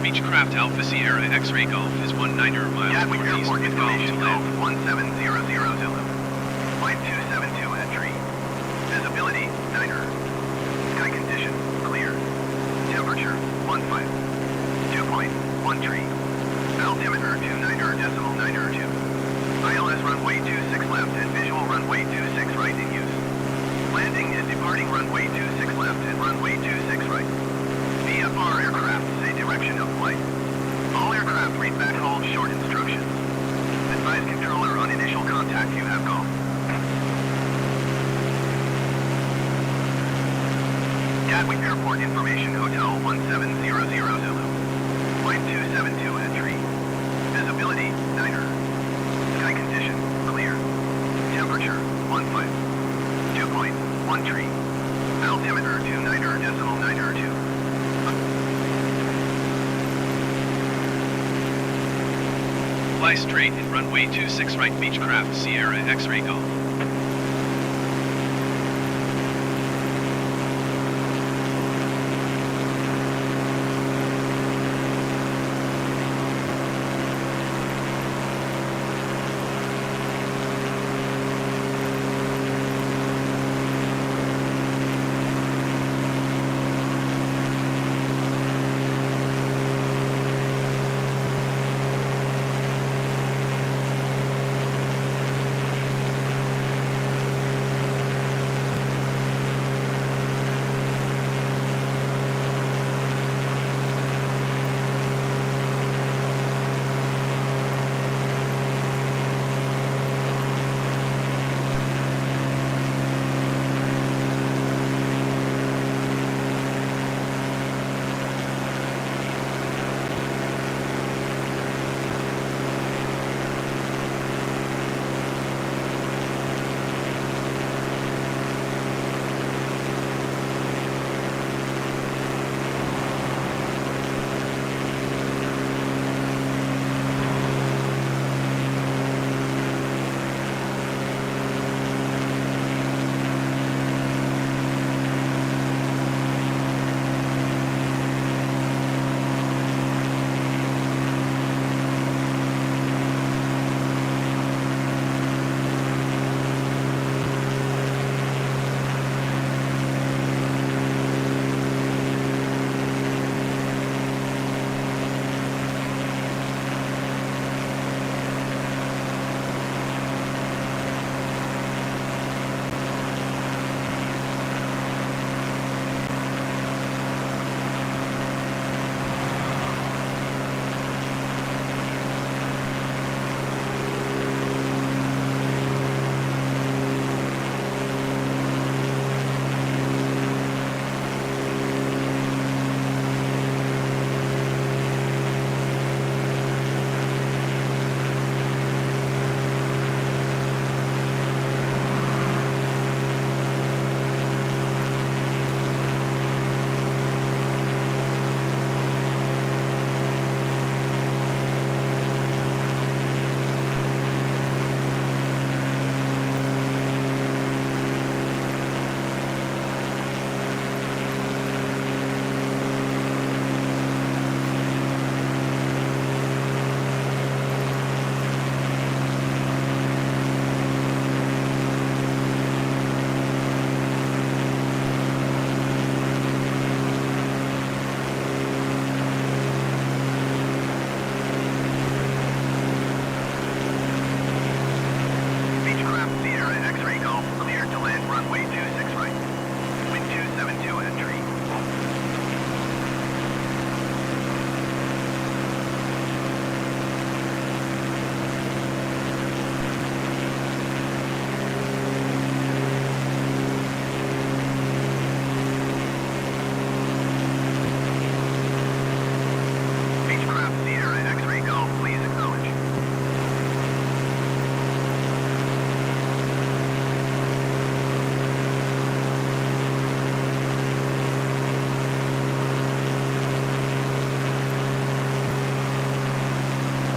Beechcraft Alpha Sierra X-Ray Golf is 19 miles Gatwick northeast Airport of Golf to information land. Golf 1700 Zulu. Flight 272 entry. Visibility, niner. Sky condition, clear. Temperature, 15. Dew point, 13. Altimeter, 29.902. ILS runway 26 left and visual runway 26 right in use. Landing and departing runway 26 left and runway 26 right. VFR aircraft say direction of flight. All aircraft read back hold short instructions. Advise controller on initial contact you have golf. Gatwick Airport Information Hotel 1700 Zulu. Flight 272 entry. Visibility, niner. Sky condition, clear. Temperature, 15. Dew point, 13. Altimeter, 29.902. Fly straight in runway 26 right Beechcraft Sierra X-Ray Golf.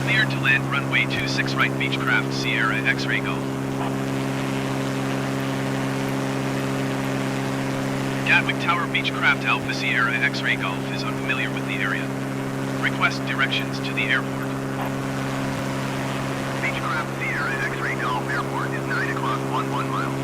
Cleared to land runway 26 right Beechcraft Sierra X-Ray Golf. Gatwick Tower Beechcraft Alpha Sierra X-Ray Golf is unfamiliar with the area. Request directions to the airport. Beechcraft Sierra X-Ray Golf Airport is 9 o'clock 11 miles.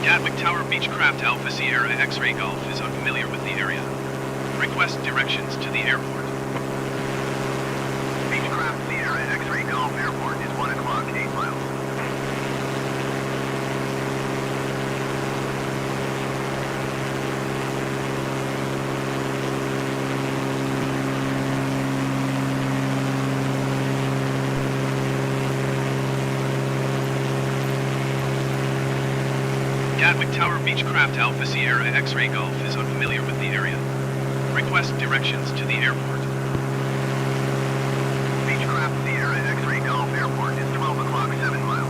Gatwick Tower Beechcraft Alpha Sierra X-Ray Golf is unfamiliar with the area. Request directions to the airport. Beechcraft Sierra X-Ray Golf Airport is 1 o'clock 8 miles. Gatwick Tower Beechcraft Alpha Sierra X-Ray Golf is unfamiliar with the area. Request directions to the airport. Beechcraft Sierra X-Ray Golf Airport is 12 o'clock 7 miles.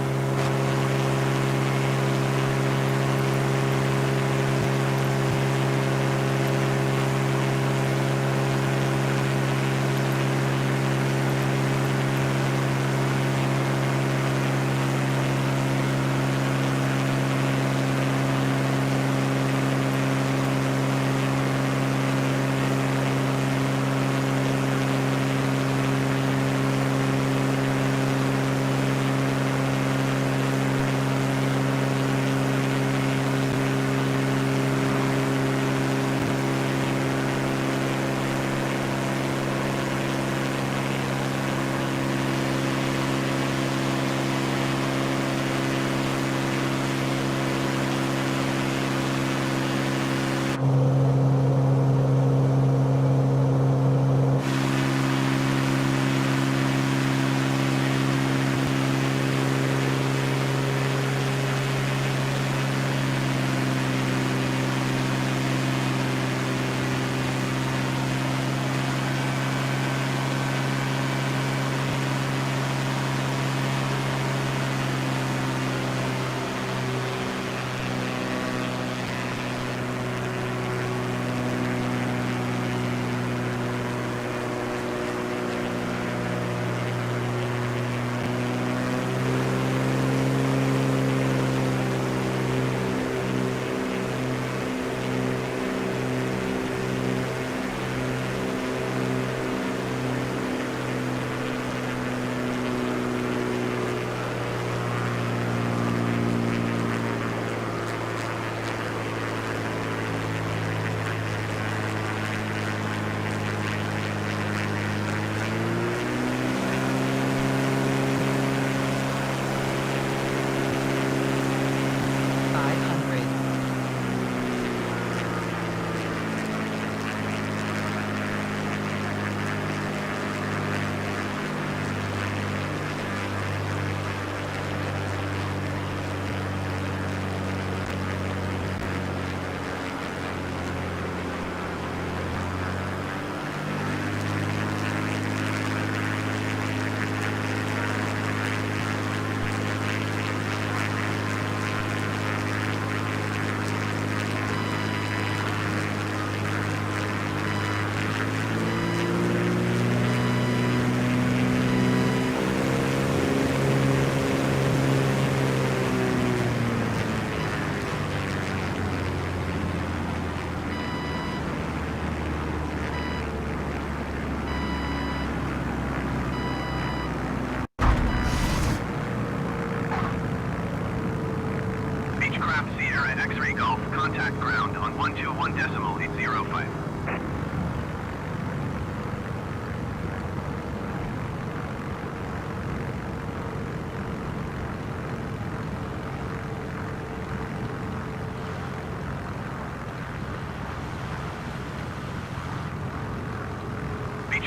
X-Ray Golf, contact ground on 121.805.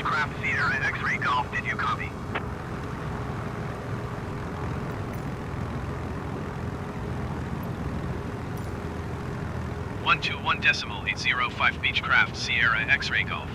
Beechcraft Sierra X-Ray Golf, did you copy? One two one decimal 805 Beechcraft Sierra X-ray Golf.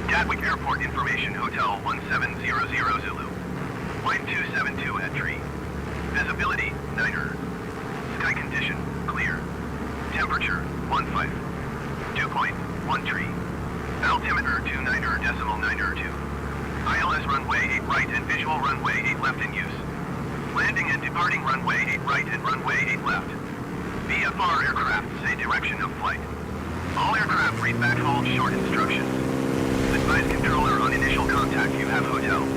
Gatwick Airport Information Hotel 1700 Zulu. Flight 272 entry. Visibility, niner. Sky condition, clear. Temperature, 15. Dew point, 13. Altimeter 29.92. ILS runway 8 right and visual runway 8 left in use. Landing and departing runway 8 right and runway 8 left. VFR aircraft say direction of flight. All aircraft read back hold short instructions. Advise controller on initial contact you have hotel.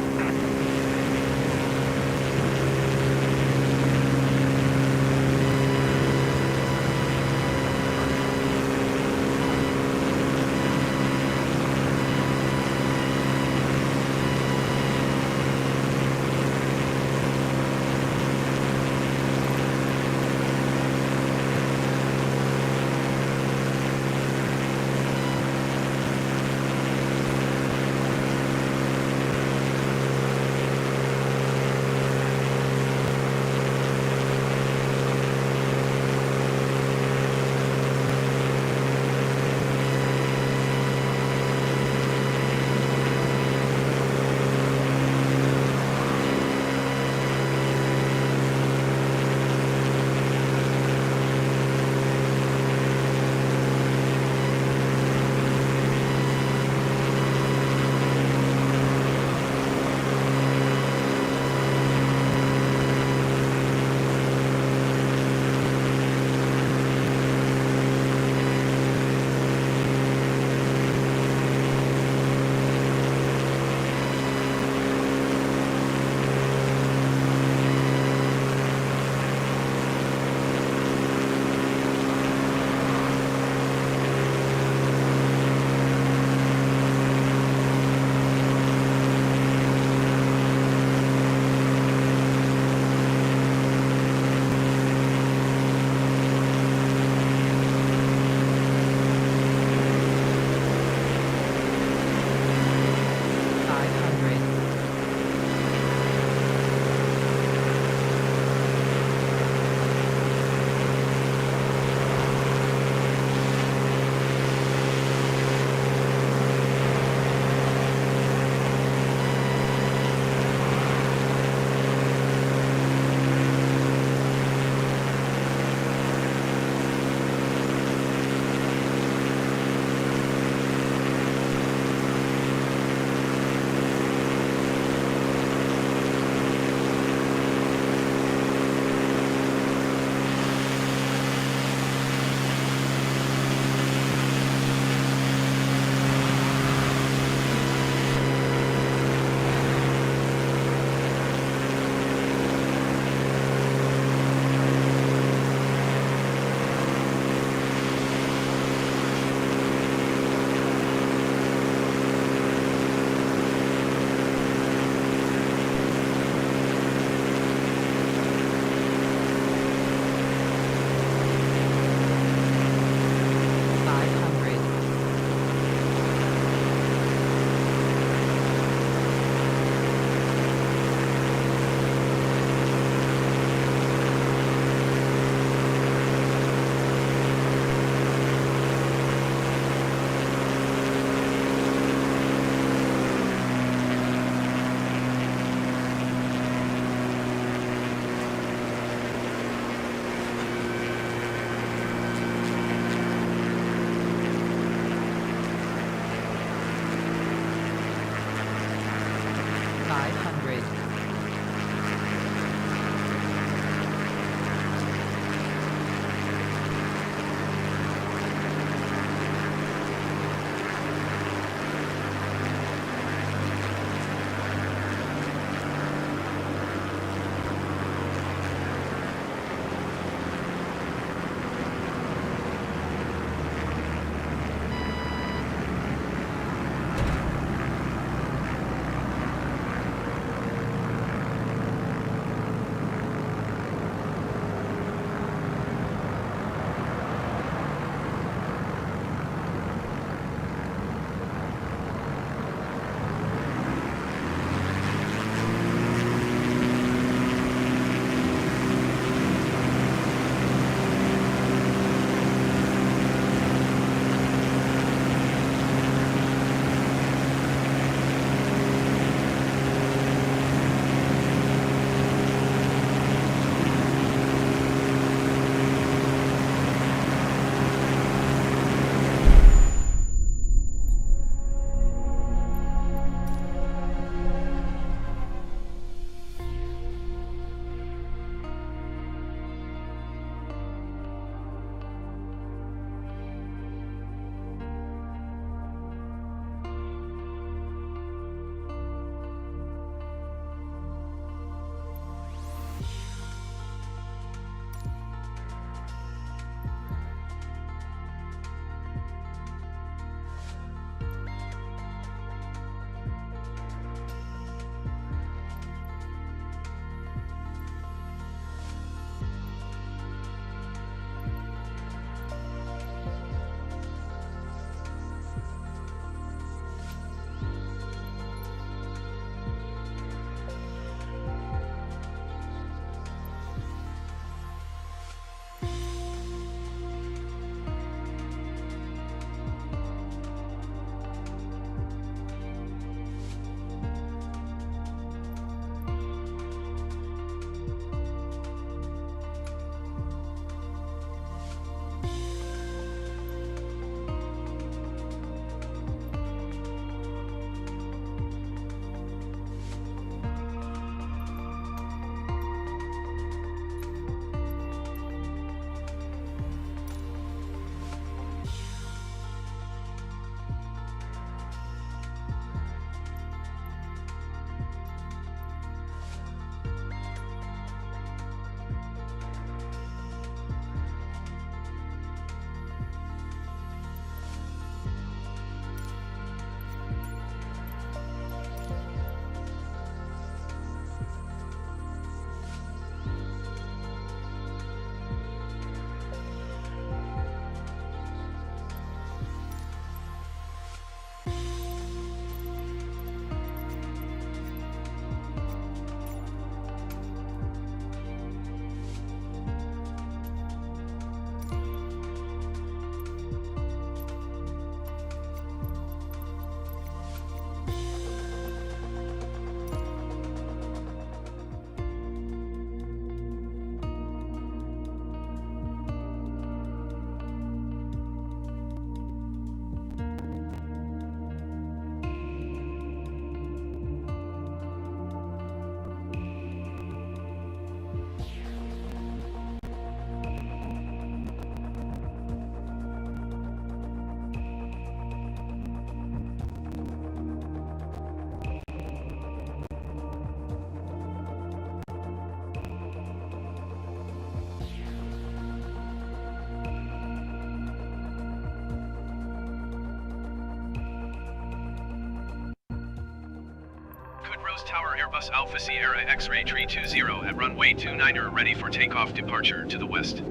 Rose Tower Airbus Alpha Sierra X-Ray Tree 20 at runway 29er ready for takeoff departure to the west.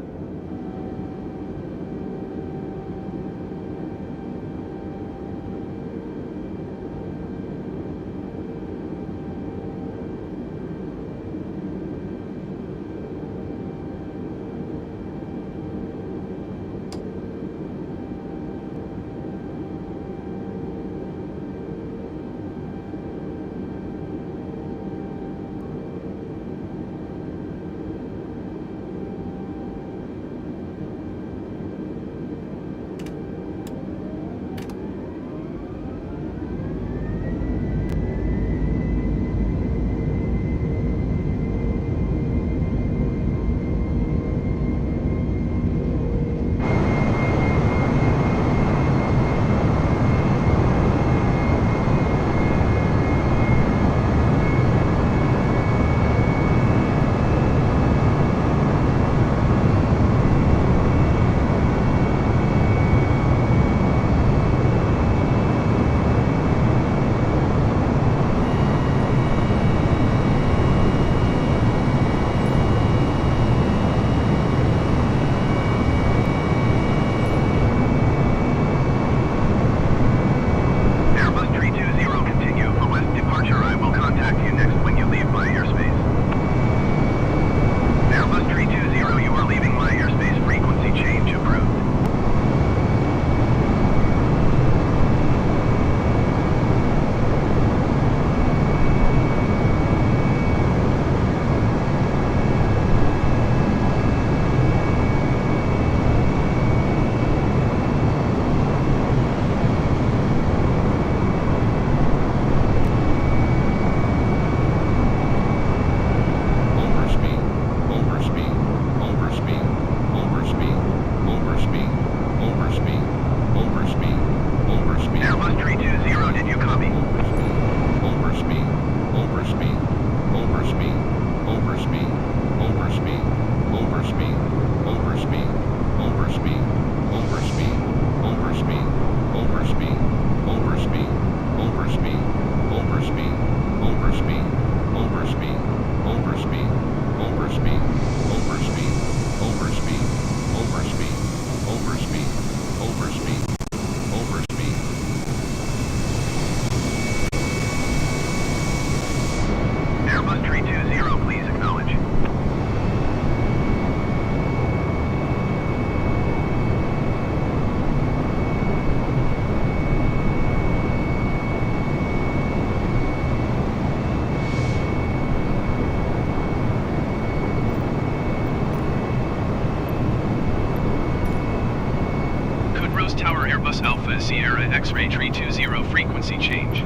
Tower Airbus Alpha Sierra X-Ray Tree 20 frequency change.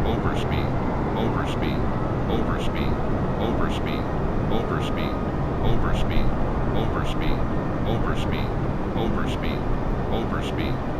Overspeed. overspeed, overspeed, overspeed.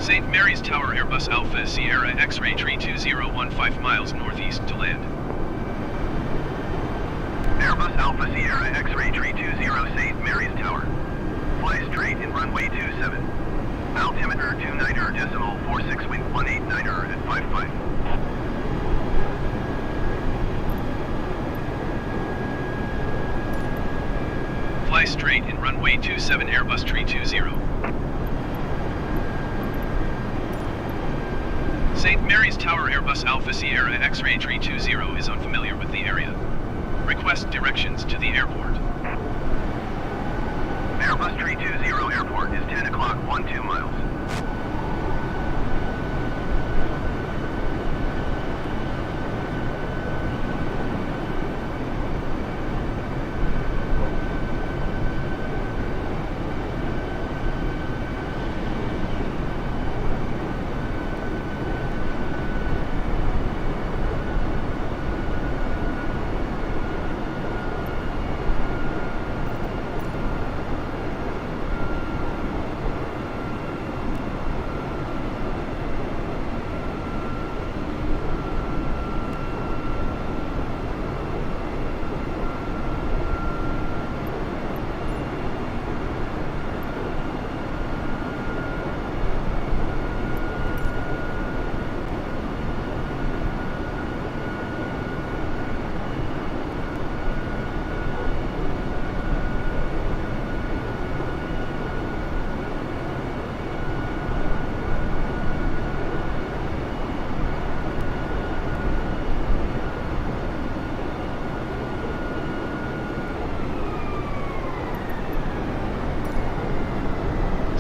St. Mary's Tower Airbus Alpha Sierra X-ray tree 2015 miles northeast to land. Airbus Alpha Sierra X-ray tree 20 St. Mary's Tower. Fly straight in runway 27. Altimeter 29.46 wind 189 at 55. Fly straight in runway 27 Airbus tree 20. St. Mary's Tower Airbus Alpha Sierra X-ray tree 20 is unfamiliar with the area. Request directions to the airport. Airbus tree 20 airport is 10 o'clock 12 miles.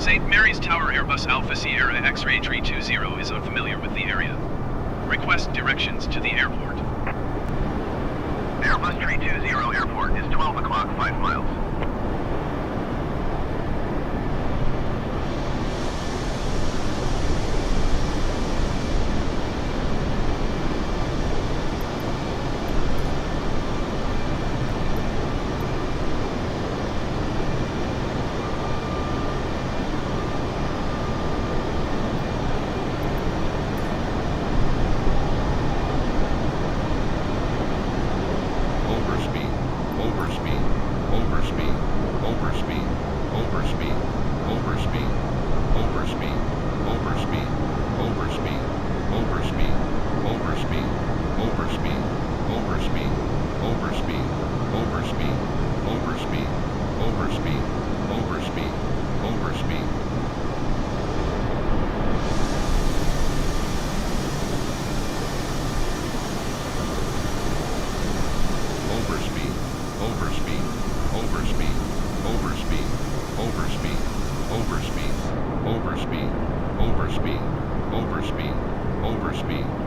St. Mary's Tower Airbus Alpha Sierra X-ray tree 20 is unfamiliar with the area. Request directions to the airport. Airbus tree 20 airport is 12 o'clock 5 miles. overspeed, overspeed, overspeed, overspeed.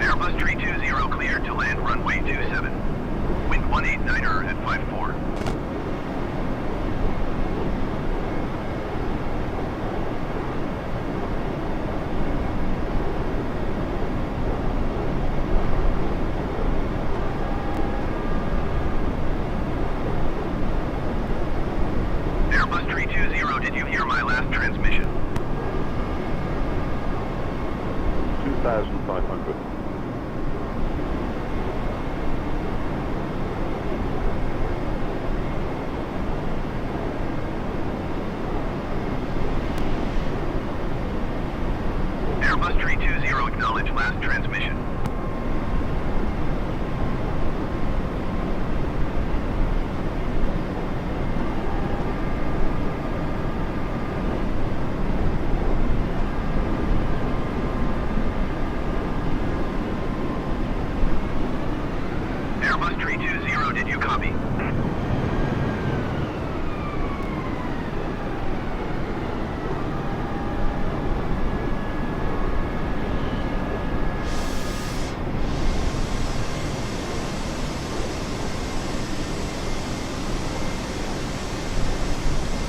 Airbus 320 cleared to land runway 27. Wind 189er at 54. Airbus 320, did you hear my last transmission? 2,500. Airbus 320, acknowledge last transmission. Airbus 320, did you copy?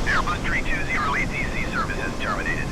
Airbus 320 ATC services terminated.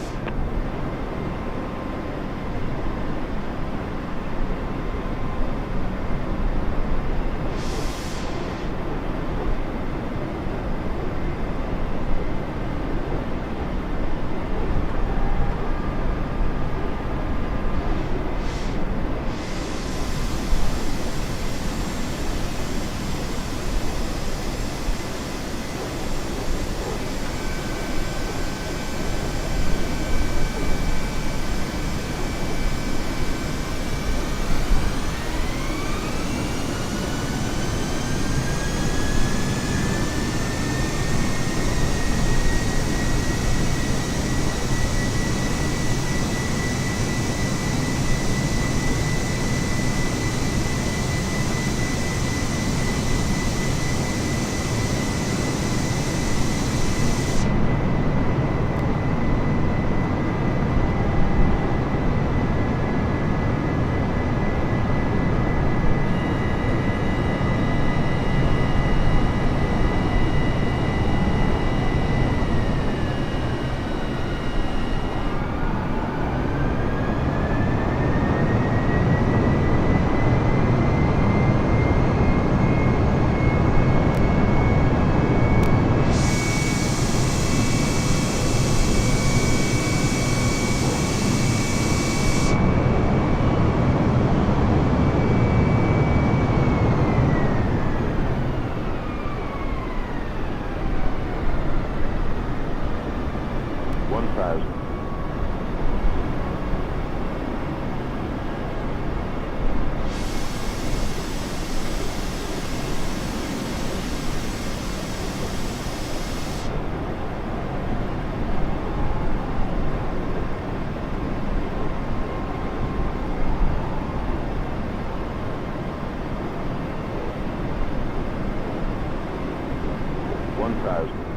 1,000.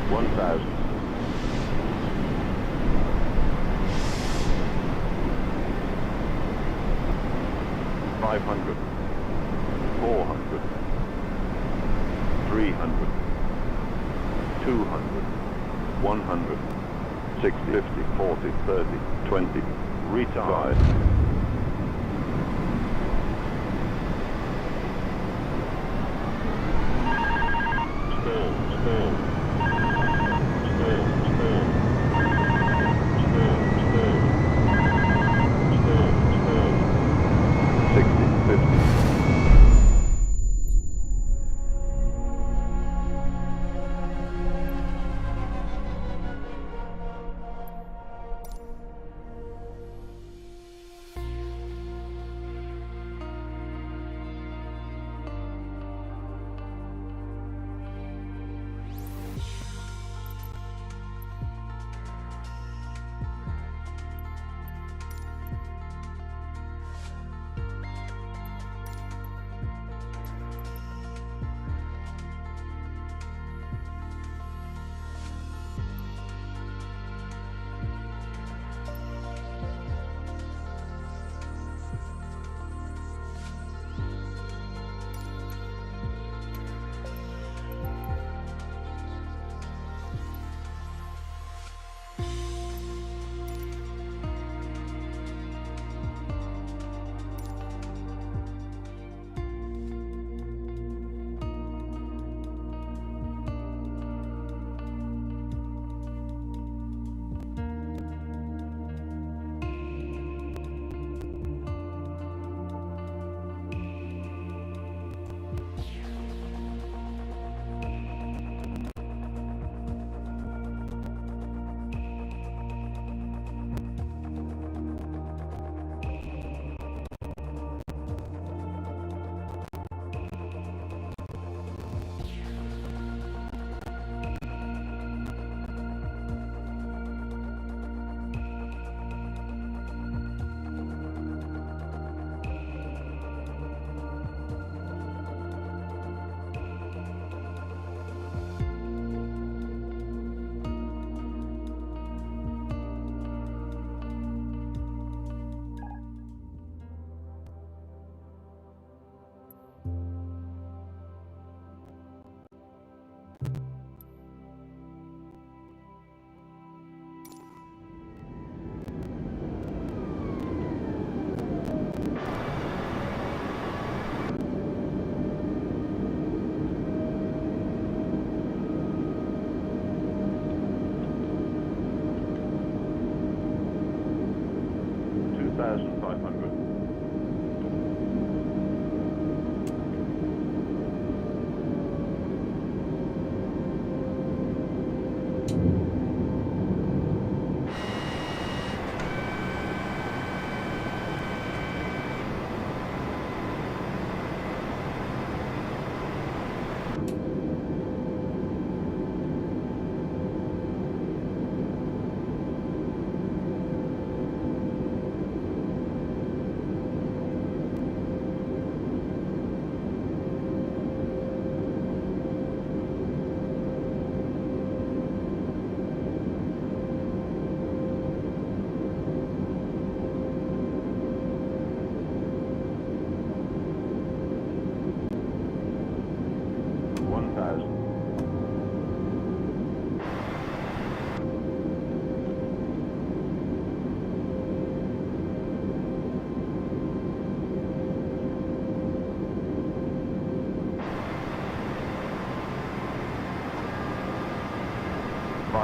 1,000. 500. 400. 300. 200. 100. 60, 50, 40, 30, 20. Retard.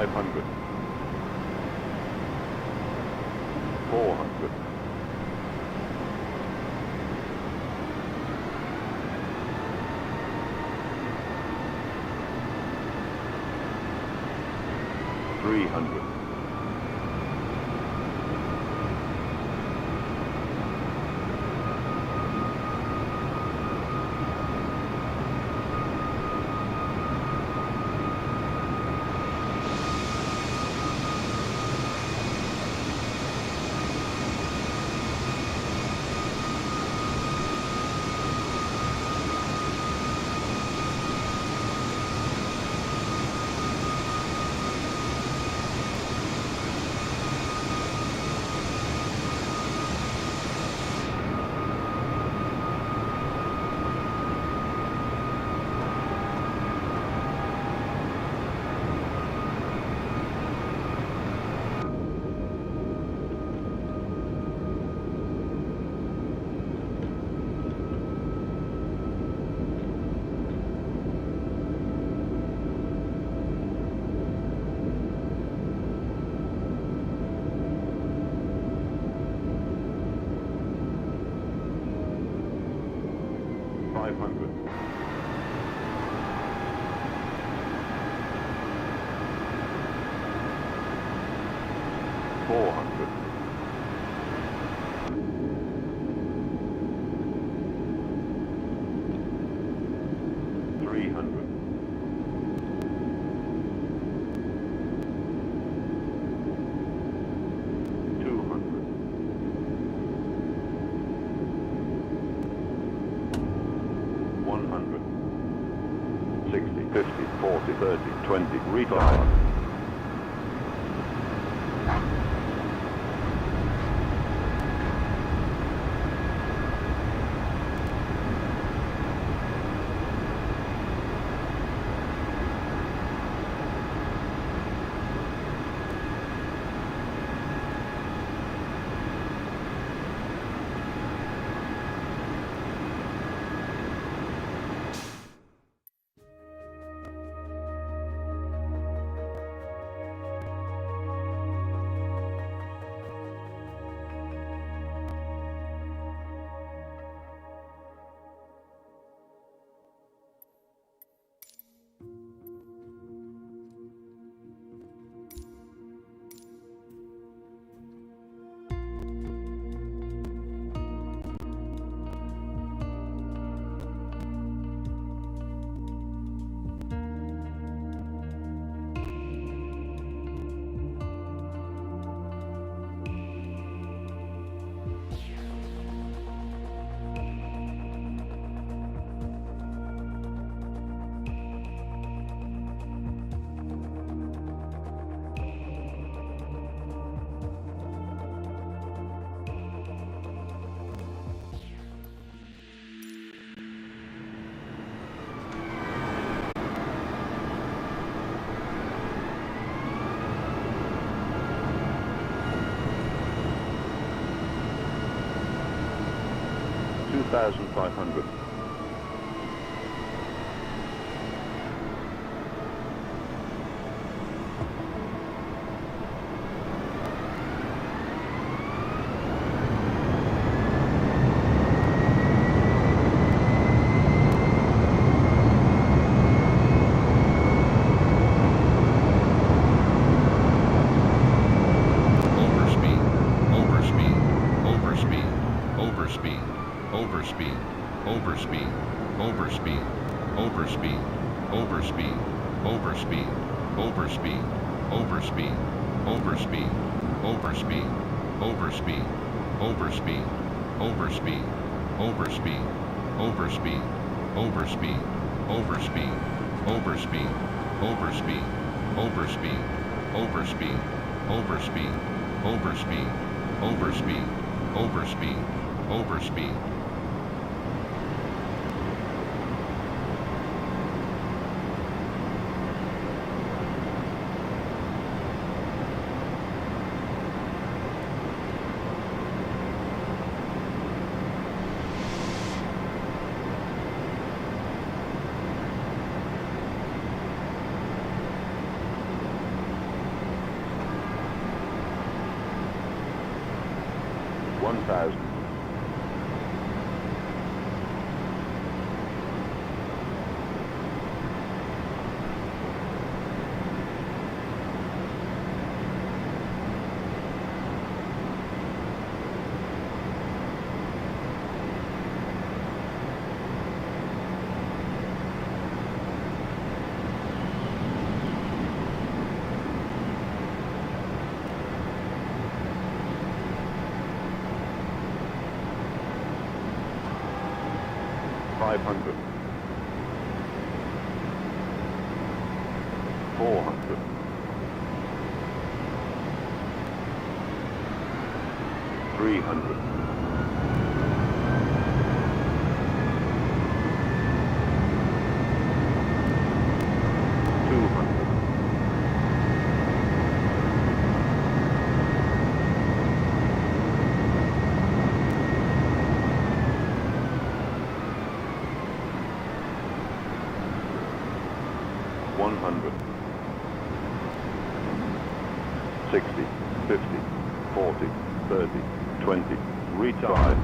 500. 400. 300. 500. 400. 300. 200. 100. 60, 50, 40, 30, 20, retard. 2,500. 2,500. 1,000. 500. 400. 300. 200. 100. 60, 50, 40, 30, 20, retard.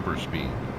Overspeed.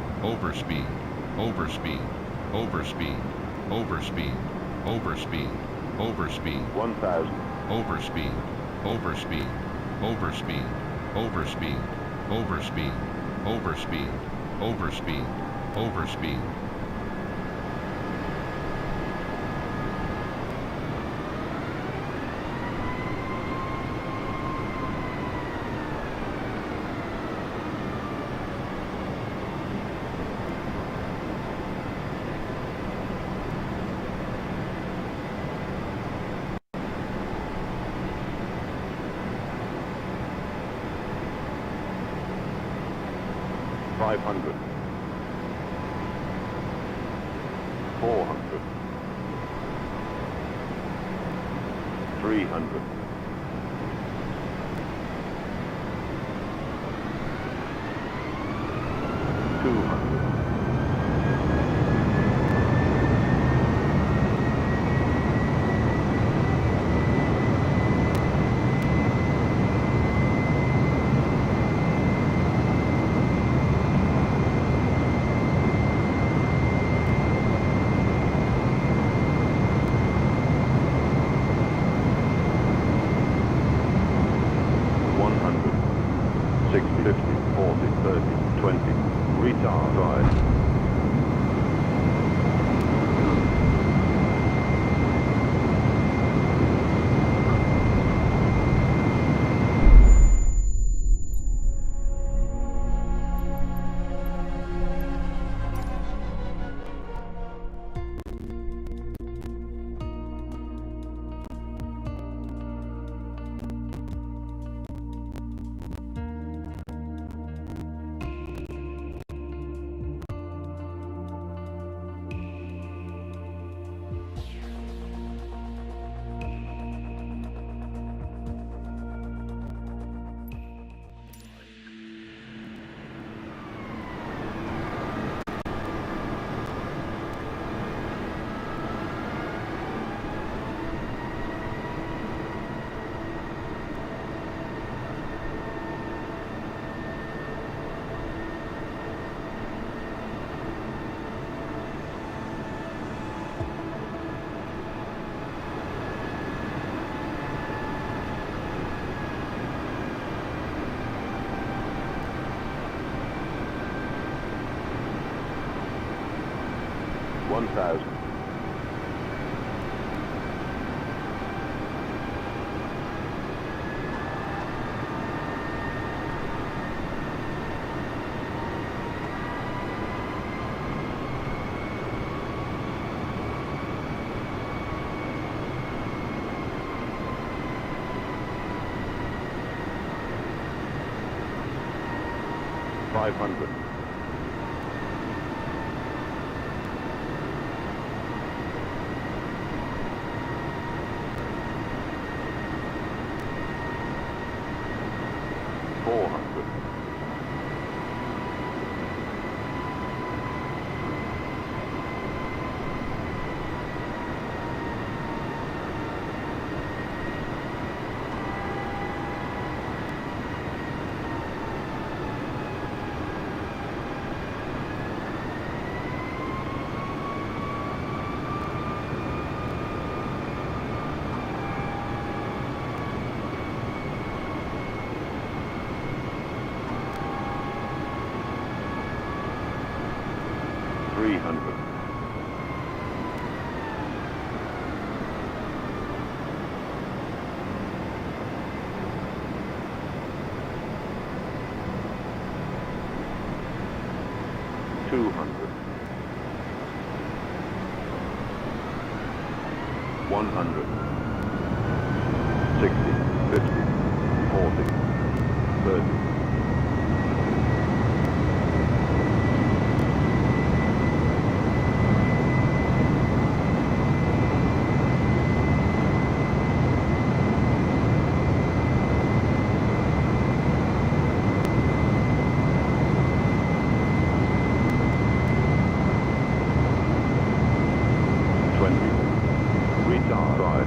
500. 400. 300. 200. 40, 30, 20. Retard right. 1,000. $500. 400. 300. 200. 100. 60, 50, 40, 30. 20. Retard 5.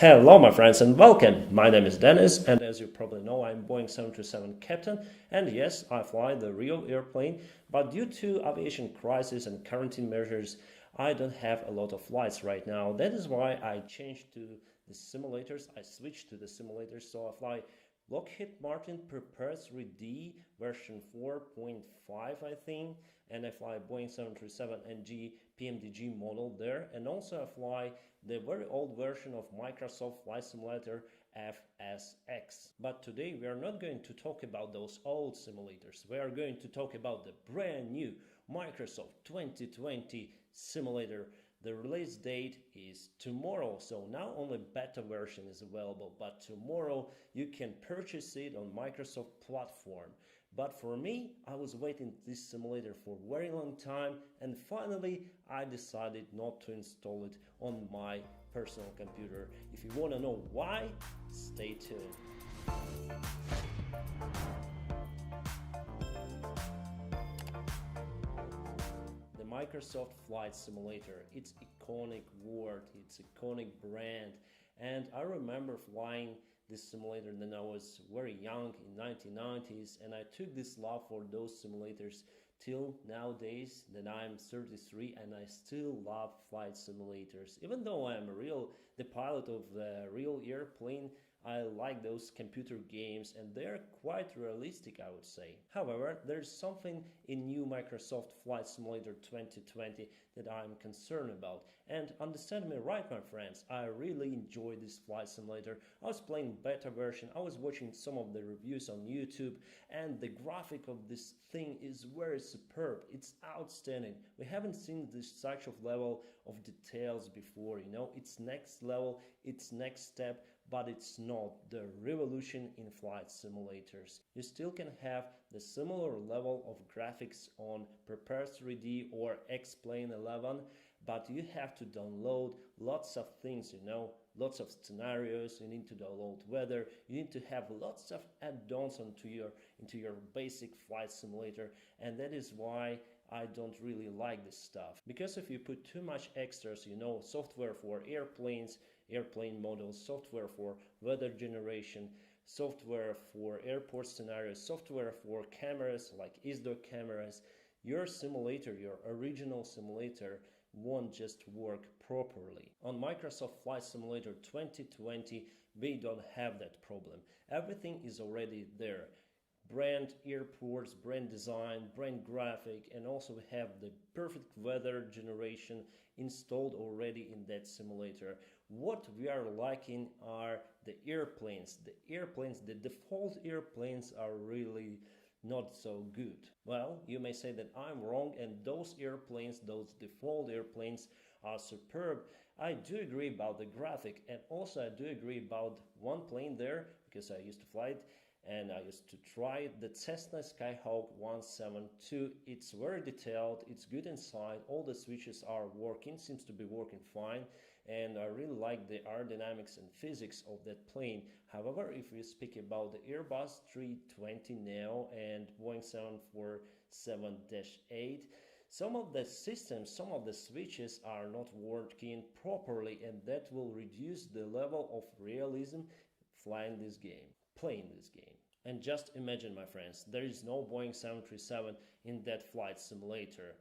Hello my friends and welcome. My name is Dennis and as you probably know I'm Boeing 737 captain and yes I fly the real airplane, but due to aviation crisis and quarantine measures I don't have a lot of flights right now. That is why I changed to the simulators. I switched to the simulators, so I fly Lockheed Martin Prepare 3D version 4.5 I think, and I fly Boeing 737 NG PMDG model there, and also I fly the very old version of Microsoft Flight Simulator FSX. But today we are not going to talk about those old simulators. We are going to talk about the brand new Microsoft 2020 simulator. The release date is tomorrow, so now only beta version is available, but tomorrow you can purchase it on Microsoft platform. But for me, I was waiting this simulator for a very long time and finally I decided not to install it on my personal computer. If you want to know why, stay tuned. Microsoft Flight Simulator. It's iconic word, it's iconic brand, and I remember flying this simulator when I was very young in 1990s, and I took this love for those simulators till nowadays that I'm 33 and I still love flight simulators. Even though I'm the pilot of the real airplane, I like those computer games and they're quite realistic, I would say. However, there's something in new Microsoft Flight Simulator 2020 that I'm concerned about. And understand me right, my friends, I really enjoy this flight simulator. I was playing beta version, I was watching some of the reviews on YouTube, and the graphic of this thing is very superb. It's outstanding. We haven't seen this such of level of details before, you know. It's next level, it's next step, but it's not the revolution in flight simulators. You still can have the similar level of graphics on Prepare 3D or X-Plane 11, but you have to download lots of things, you know, lots of scenarios. You need to download weather, you need to have lots of add-ons into your basic flight simulator, and that is why I don't really like this stuff. Because if you put too much extras, you know, software for airplanes, airplane models, software for weather generation, software for airport scenarios, software for cameras like ISDO cameras, your simulator, your original simulator won't just work properly. On Microsoft Flight Simulator 2020, we don't have that problem. Everything is already there. Brand airports, brand design, brand graphic, and also we have the perfect weather generation installed already in that simulator. What we are lacking are the airplanes. The default airplanes are really not so good. Well, you may say that I'm wrong and those airplanes, those default airplanes are superb. I do agree about the graphic, and also I do agree about one plane there because I used to fly it and I used to try it, the Cessna Skyhawk 172. It's very detailed, it's good inside, all the switches are working, seems to be working fine, and I really like the aerodynamics and physics of that plane. However, if we speak about the Airbus 320 Neo and Boeing 747-8, some of the systems, some of the switches are not working properly, and that will reduce the level of realism playing this game. And just imagine, my friends, there is no Boeing 737 in that flight simulator.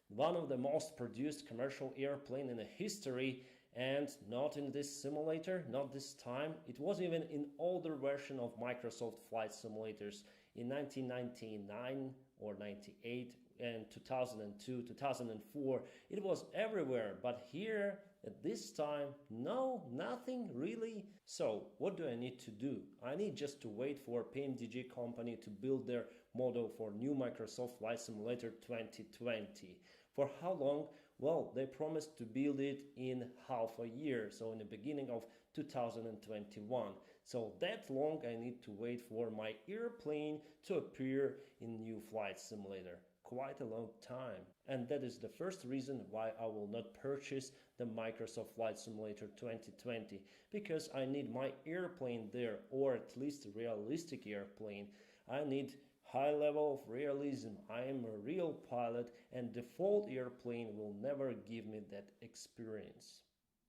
One of the most produced commercial airplane in the history, and not in this simulator, not this time. It was even in older version of Microsoft Flight Simulators in 1999 or 98 and 2002, 2004. It was everywhere, but here at this time, no, nothing really. So what do I need to do? I need just to wait for PMDG company to build their model for new Microsoft Flight Simulator 2020. For how long? Well, they promised to build it in half a year, so in the beginning of 2021. So that long I need to wait for my airplane to appear in new flight simulator. Quite a long time. And that is the first reason why I will not purchase the Microsoft Flight Simulator 2020, because I need my airplane there, or at least a realistic airplane. I need high level of realism. I am a real pilot, and default airplane will never give me that experience.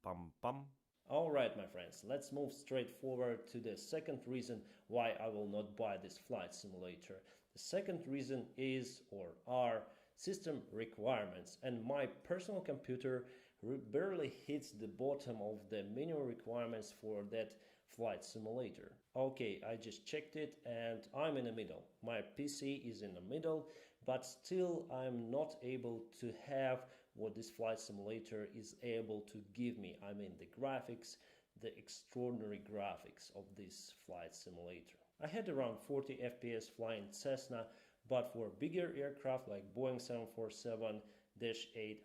Bum bum. Alright my friends, let's move straight forward to the second reason why I will not buy this flight simulator. The second reason is or are system requirements, and my personal computer barely hits the bottom of the minimum requirements for that flight simulator. Okay, I just checked it and I'm in the middle. My PC is in the middle, but still I'm not able to have what this flight simulator is able to give me. I mean the graphics, the extraordinary graphics of this flight simulator. I had around 40 FPS flying Cessna, but for bigger aircraft like Boeing 747-8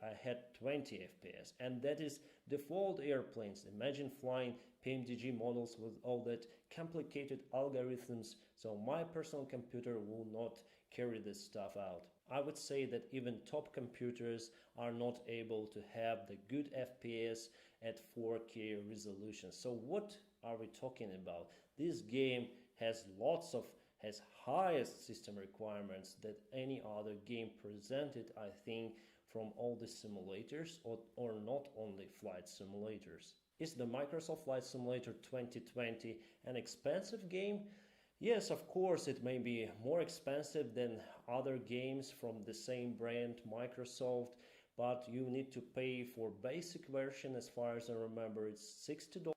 I had 20 FPS, and that is default airplanes. Imagine flying PMDG models with all that complicated algorithms, so my personal computer will not carry this stuff out. I would say that even top computers are not able to have the good FPS at 4K resolution. So what are we talking about? This game has highest system requirements that any other game presented, I think, from all the simulators or not only flight simulators. Is the Microsoft Flight Simulator 2020 an expensive game? Yes, of course, it may be more expensive than other games from the same brand, Microsoft, but you need to pay for basic version. As far as I remember, it's $60.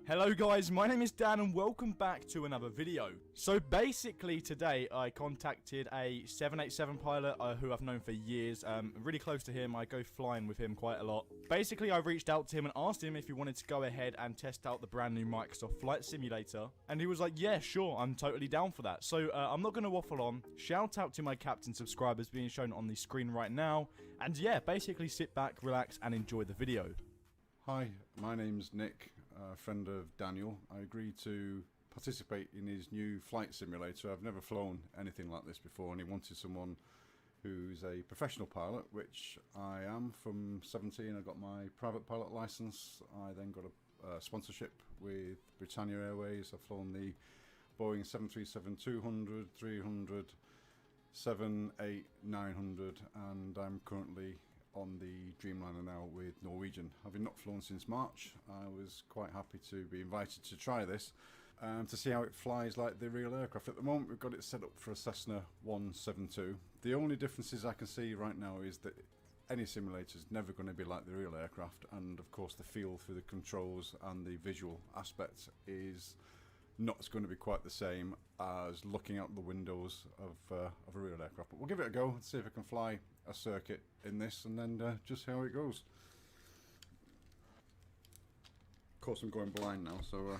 Hello guys, my name is Dan and welcome back to another video. So basically today I contacted a 787 pilot who I've known for years, really close to him. I go flying with him quite a lot. Basically I reached out to him and asked him if he wanted to go ahead and test out the brand new Microsoft Flight Simulator, and he was like, yeah sure, I'm totally down for that. So I'm not going to waffle on. Shout out to my Captain subscribers being shown on the screen right now, and yeah, basically sit back, relax and enjoy the video. Hi, my name's Nick, a friend of Daniel. I agreed to participate in his new flight simulator. I've never flown anything like this before, and he wanted someone who's a professional pilot, which I am. From 17 I got my private pilot license. I then got a sponsorship with Britannia Airways. I've flown the Boeing 737-200, 300, 7, 8, 900, and I'm currently on the Dreamliner now with Norwegian. Having not flown since March, I was quite happy to be invited to try this to see how it flies like the real aircraft. At the moment we've got it set up for a Cessna 172. The only differences I can see right now is that any simulator is never going to be like the real aircraft, and of course the feel for the controls and the visual aspect is not going to be quite the same as looking out the windows of a real aircraft. But we'll give it a go and see if I can fly a circuit in this, and then just how it goes. Of course I'm going blind now, so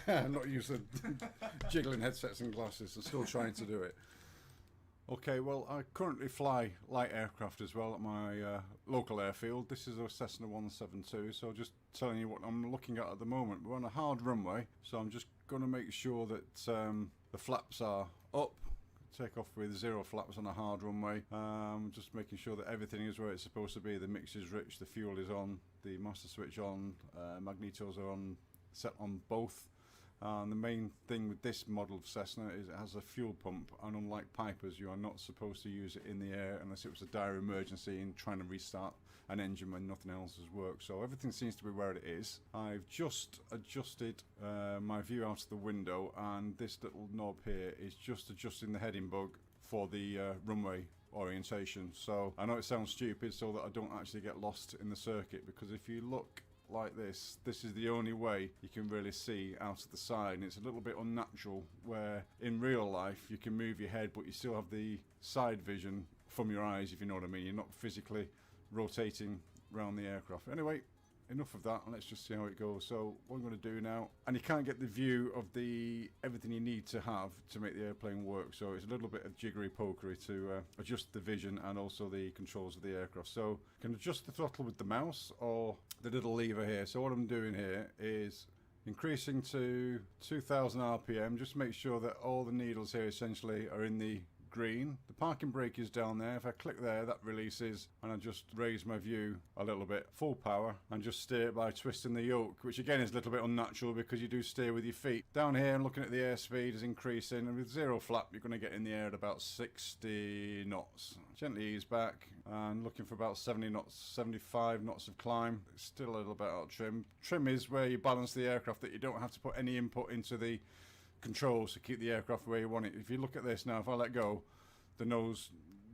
I'm not used to jiggling headsets and glasses. I'm still trying to do it. Okay, well I currently fly light aircraft as well at my local airfield. This is a Cessna 172, so just telling you what I'm looking at the moment. We're on a hard runway, so I'm just going to make sure that the flaps are up. Take off with 0 flaps on a hard runway. Just making sure that everything is where it's supposed to be. The mix is rich, the fuel is on, the master switch on, magnetos are on, set on both. And the main thing with this model of Cessna is it has a fuel pump, and unlike Pipers, you are not supposed to use it in the air unless it was a dire emergency in trying to restart an engine when nothing else has worked. So everything seems to be where it is. I've just adjusted my view out of the window, and this little knob here is just adjusting the heading bug for the runway orientation. So I know it sounds stupid, so that I don't actually get lost in the circuit, because if you look like this is the only way you can really see out of the side, and it's a little bit unnatural where in real life you can move your head but you still have the side vision from your eyes, if you know what I mean. You're not physically rotating around the aircraft. Anyway, enough of that, and let's just see how it goes. So what I'm going to do now, and you can't get the view of the everything you need to have to make the airplane work, so it's a little bit of jiggery pokery to adjust the vision and also the controls of the aircraft. So you can adjust the throttle with the mouse or the little lever here. So what I'm doing here is increasing to 2000 RPM. Just make sure that all the needles here essentially are in the green. The parking brake is down there. If I click there, that releases, and I just raise my view a little bit, full power, and just steer it by twisting the yoke, which again is a little bit unnatural because you do steer with your feet. Down here, I'm looking at the airspeed is increasing, and with zero flap, you're going to get in the air at about 60 knots. Gently ease back, and looking for about 70 knots, 75 knots of climb. It's still a little bit out of trim. Trim is where you balance the aircraft, that you don't have to put any input into the controls to keep the aircraft where you want it. If you look at this now, if I let go, the nose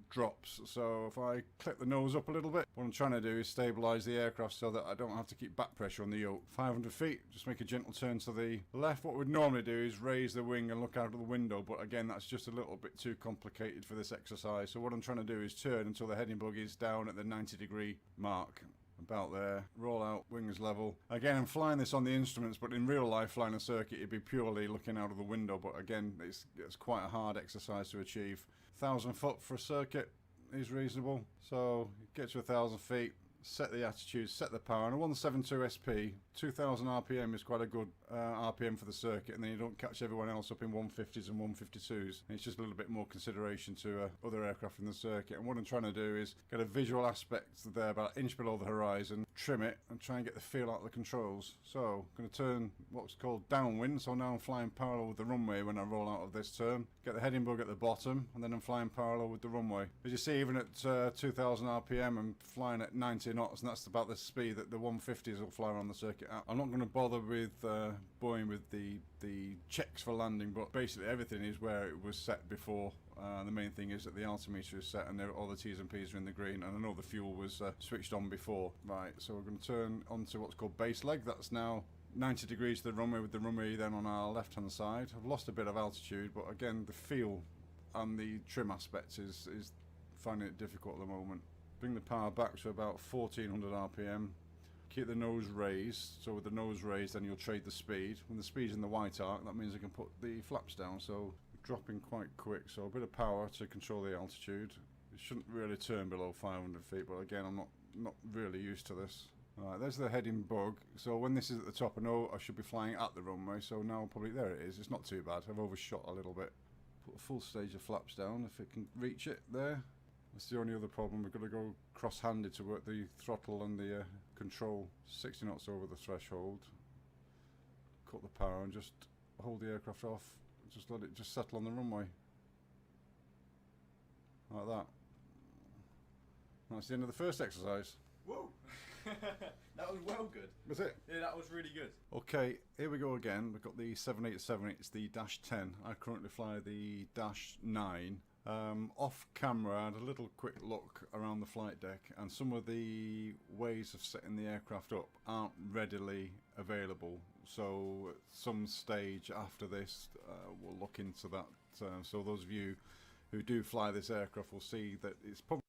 drops. So if I click the nose up a little bit, what I'm trying to do is stabilize the aircraft so that I don't have to keep back pressure on the yoke. 500 feet, just make a gentle turn to the left. What we'd normally do is raise the wing and look out of the window, but again, that's just a little bit too complicated for this exercise. So what I'm trying to do is turn until the heading bug is down at the 90-degree mark. About there, roll out, wings level. Again, I'm flying this on the instruments, but in real life, flying a circuit, it'd be purely looking out of the window. But again, it's quite a hard exercise to achieve. 1,000 foot for a circuit is reasonable. So get to 1,000 feet, set the attitude, set the power. And a 172 SP, 2,000 RPM is quite a good RPM for the circuit, and then you don't catch everyone else up in 150s and 152s. And it's just a little bit more consideration to other aircraft in the circuit. And what I'm trying to do is get a visual aspect there about an inch below the horizon, trim it, and try and get the feel out of the controls. So I'm going to turn what's called downwind. So now I'm flying parallel with the runway when I roll out of this turn. Get the heading bug at the bottom, and then I'm flying parallel with the runway. As you see, even at 2,000 RPM, I'm flying at 90 knots, and that's about the speed that the 150s will fly around the circuit at. I'm not going to bother with Boeing with the checks for landing, but basically everything is where it was set before. The main thing is that the altimeter is set and all the T's and P's are in the green, and I know the fuel was switched on before. Right, so we're going to turn onto what's called base leg. That's now 90 degrees to the runway, with the runway then on our left hand side. I've lost a bit of altitude, but again, the feel and the trim aspect is finding it difficult at the moment. Bring the power back to about 1400 RPM. Keep the nose raised. So with the nose raised, then you'll trade the speed. When the speed's in the white arc, that means I can put the flaps down. So dropping quite quick. So a bit of power to control the altitude. It shouldn't really turn below 500 feet, but again, I'm not really used to this. Alright, there's the heading bug. So when this is at the top, I know I should be flying at the runway. So now probably, there it is. It's not too bad. I've overshot a little bit. Put a full stage of flaps down if it can reach it there. That's the only other problem. We've got to go cross-handed to work the throttle and the control. 60 knots over the threshold. Cut the power and just hold the aircraft off. Just let it just settle on the runway. Like that. That's the end of the first exercise. Whoa! That was well good. Was it? Yeah, that was really good. Okay, here we go again. We've got the 787. It's the Dash 10. I currently fly the Dash 9. Off camera, I had a little quick look around the flight deck, and some of the ways of setting the aircraft up aren't readily available. So at some stage after this, we'll look into that. So those of you who do fly this aircraft will see that it's probably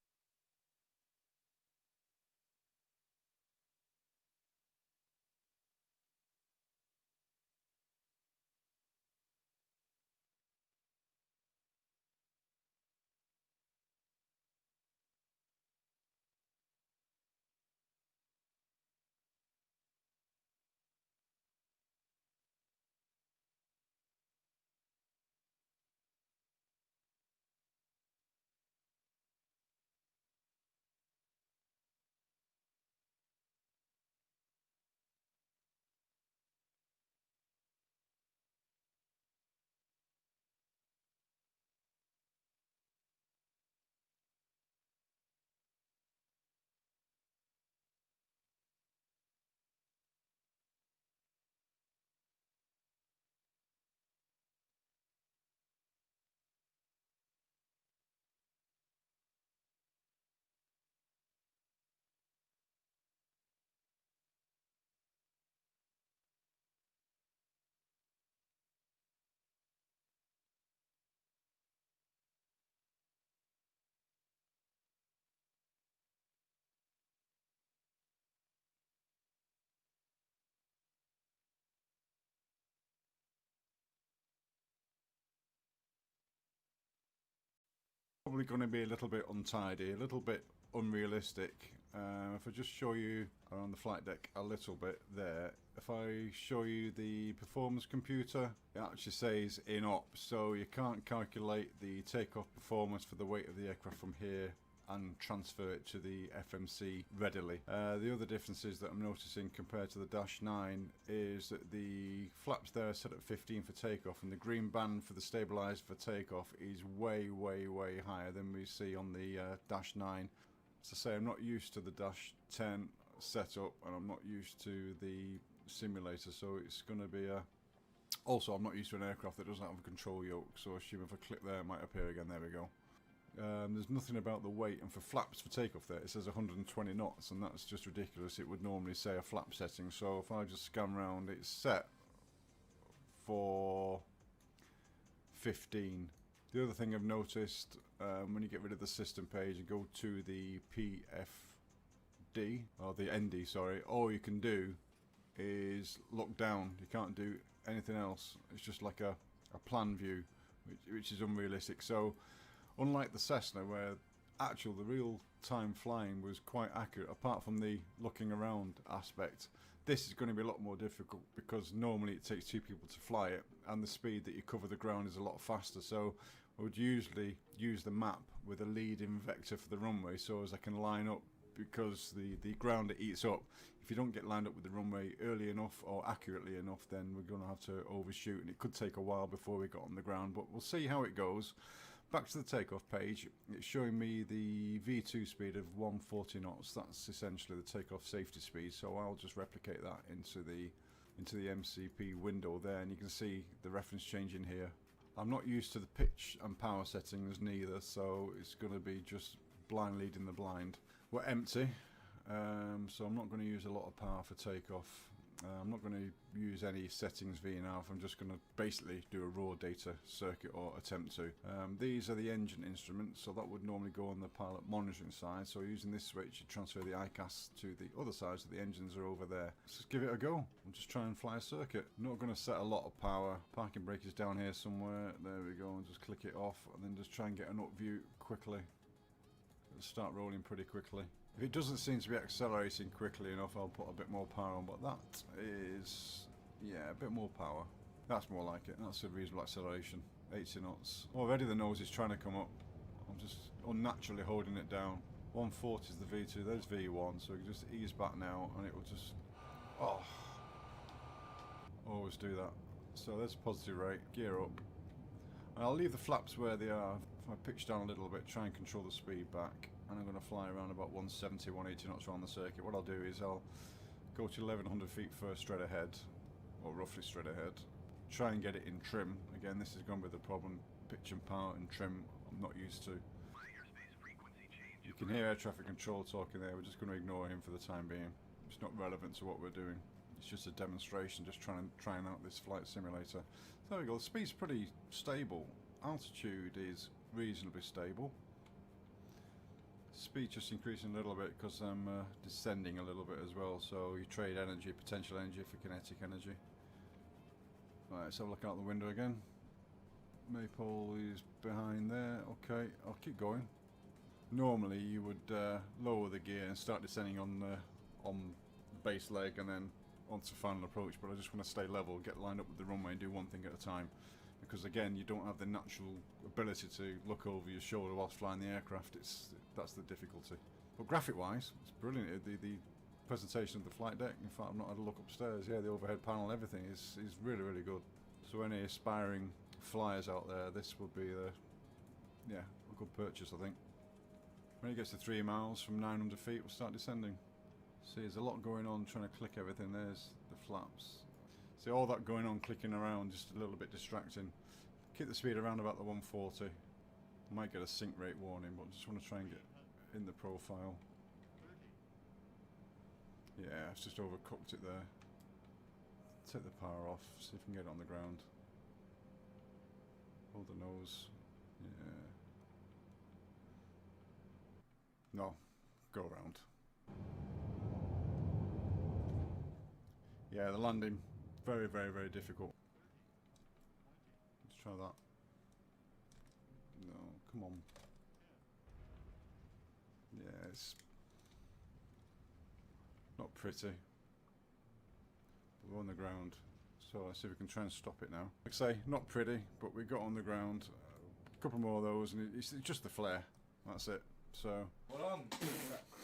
going to be a little bit untidy, a little bit unrealistic. If I just show you around the flight deck a little bit there, if I show you the performance computer, it actually says in ops, so you can't calculate the takeoff performance for the weight of the aircraft from here and transfer it to the FMC readily. The other differences that I'm noticing compared to the Dash 9 is that the flaps there are set at 15 for takeoff, and the green band for the stabilizer for takeoff is way higher than we see on the Dash 9. As I say, I'm not used to the Dash 10 setup, and I'm not used to the simulator, so it's going to be a... Also, I'm not used to an aircraft that doesn't have a control yoke, so I assume if I click there it might appear again. There we go. There's nothing about the weight, and for flaps for takeoff there it says 120 knots, and that's just ridiculous. It would normally say a flap setting, so if I just scan around, it's set for 15. The other thing I've noticed, when you get rid of the system page and go to the PFD, or the ND, sorry, all you can do is look down. You can't do anything else. It's just like a plan view, which is unrealistic. So unlike the Cessna, where the real time flying was quite accurate, apart from the looking around aspect, this is going to be a lot more difficult, because normally it takes 2 people to fly it, and the speed that you cover the ground is a lot faster. So I would usually use the map with a leading vector for the runway, so as I can line up, because the ground it eats up. If you don't get lined up with the runway early enough or accurately enough, then we're going to have to overshoot, and it could take a while before we got on the ground, but we'll see how it goes. Back to the takeoff page, it's showing me the V2 speed of 140 knots. That's essentially the takeoff safety speed, so I'll just replicate that into the MCP window there, and you can see the reference changing here. I'm not used to the pitch and power settings neither, so it's going to be just blind leading the blind. We're empty, so I'm not going to use a lot of power for takeoff. I'm not going to use any settings VNAV. I'm just going to basically do a raw data circuit, or attempt to. These are the engine instruments, so that would normally go on the pilot monitoring side. So using this switch, you transfer the ICAS to the other side, so the engines are over there. Let's just give it a go. I'll just try and fly a circuit. I'm not going to set a lot of power. Parking brake is down here somewhere. There we go, and just click it off, and then just try and get an up view quickly. It'll start rolling pretty quickly. If it doesn't seem to be accelerating quickly enough, I'll put a bit more power on, but that is, yeah, a bit more power. That's more like it. That's a reasonable acceleration. 80 knots. Already the nose is trying to come up. I'm just unnaturally holding it down. 140 is the V2, there's V1, so you can just ease back now, and it will just, oh, always do that. So there's positive rate, gear up. And I'll leave the flaps where they are. If I pitch down a little bit, try and control the speed back. And I'm going to fly around about 170, 180 knots around the circuit. What I'll do is I'll go to 1100 feet first straight ahead, or roughly straight ahead. Try and get it in trim. Again, this is going to be the problem. Pitch and power and trim, I'm not used to. You can hear air traffic control talking there. We're just going to ignore him for the time being. It's not relevant to what we're doing. It's just a demonstration, just trying out this flight simulator. So there we go. The speed's pretty stable. Altitude is reasonably stable. Speed just increasing a little bit because I'm descending a little bit as well, so you trade energy, potential energy for kinetic energy. Right, let's have a look out the window again. Maypole is behind there. Okay, I'll keep going. Normally you would lower the gear and start descending on base leg and then onto final approach, but I just want to stay level, get lined up with the runway and do one thing at a time. Because again, you don't have the natural ability to look over your shoulder whilst flying the aircraft. That's the difficulty. But graphic-wise, it's brilliant. The presentation of the flight deck. In fact, I've not had a look upstairs. Yeah, the overhead panel, everything is really good. So any aspiring flyers out there, this would be a good purchase, I think. When it gets to 3 miles from 900 feet, we'll start descending. See, there's a lot going on trying to click everything. There's the flaps. See, all that going on, clicking around, just a little bit distracting. Keep the speed around about the 140. Might get a sink rate warning, but just want to try and get in the profile. Yeah, it's just overcooked it there. Take the power off, see if we can get it on the ground. Hold the nose. Yeah. No, go around. Yeah, the landing, very difficult. Let's try that. No, come on. Yeah, it's Not pretty. We're on the ground. So let's see if we can try and stop it now. Like I say, not pretty, but we got on the ground. A couple more of those, and it's just the flare. That's it. So. Well done.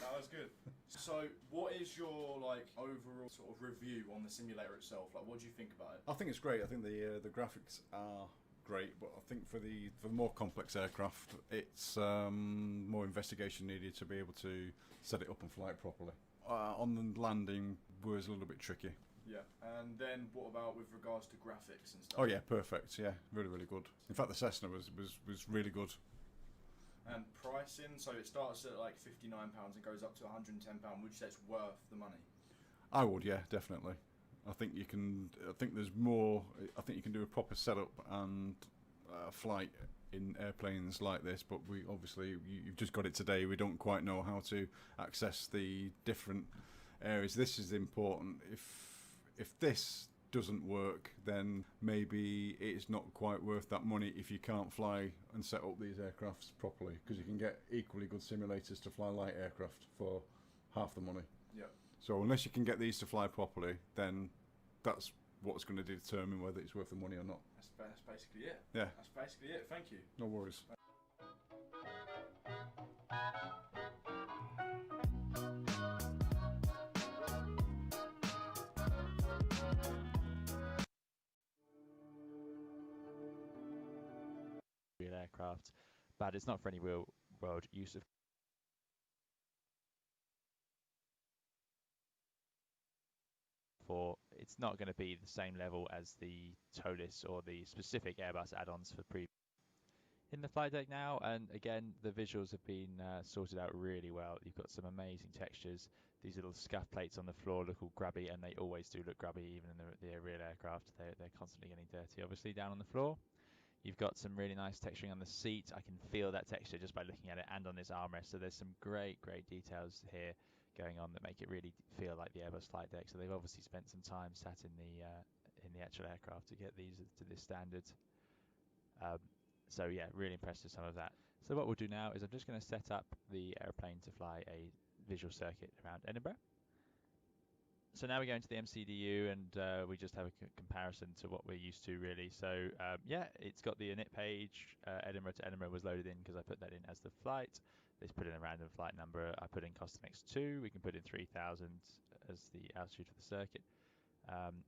That was good. So, what is your like overall sort of review on the simulator itself? Like, what do you think about it? I think it's great. I think the graphics are great, but I think for the more complex aircraft, it's more investigation needed to be able to set it up and fly it properly. On the landing was a little bit tricky. Yeah, and then what about with regards to graphics and stuff? Oh yeah, perfect. Yeah, really, really good. In fact, the Cessna was really good. And pricing, so it starts at like £59 and goes up to £110. Would you say it's worth the money? I would, yeah, definitely. I think you can. I think there's more. I think you can do a proper setup and flight in airplanes like this. But we obviously, you've just got it today. We don't quite know how to access the different areas. This is important. If this doesn't work, then maybe it's not quite worth that money if you can't fly and set up these aircrafts properly, because you can get equally good simulators to fly light aircraft for half the money. Yeah. So unless you can get these to fly properly, then that's what's going to determine whether it's worth the money or not. That's basically it. Yeah. That's basically it. Thank you. No worries. Real aircraft, but it's not for any real world use of. It's not going to be the same level as the TOLIS or the specific Airbus add-ons for in the flight deck now, and again the visuals have been sorted out really well. You've got some amazing textures. These little scuff plates on the floor look all grubby, and they always do look grubby even in the real aircraft. They're constantly getting dirty, obviously, down on the floor. You've got some really nice texturing on the seat. I can feel that texture just by looking at it, and on this armrest. So there's some great details here going on that make it really feel like the Airbus flight deck. So they've obviously spent some time sat in the actual aircraft to get these to this standard. So yeah, really impressed with some of that. So what we'll do now is I'm just going to set up the airplane to fly a visual circuit around Edinburgh. So now we go into the MCDU, and we just have a comparison to what we're used to, really. So yeah, it's got the init page. Edinburgh to Edinburgh was loaded in because I put that in as the flight. Let's put in a random flight number. I put in custom X2. We can put in 3000 as the altitude for the circuit,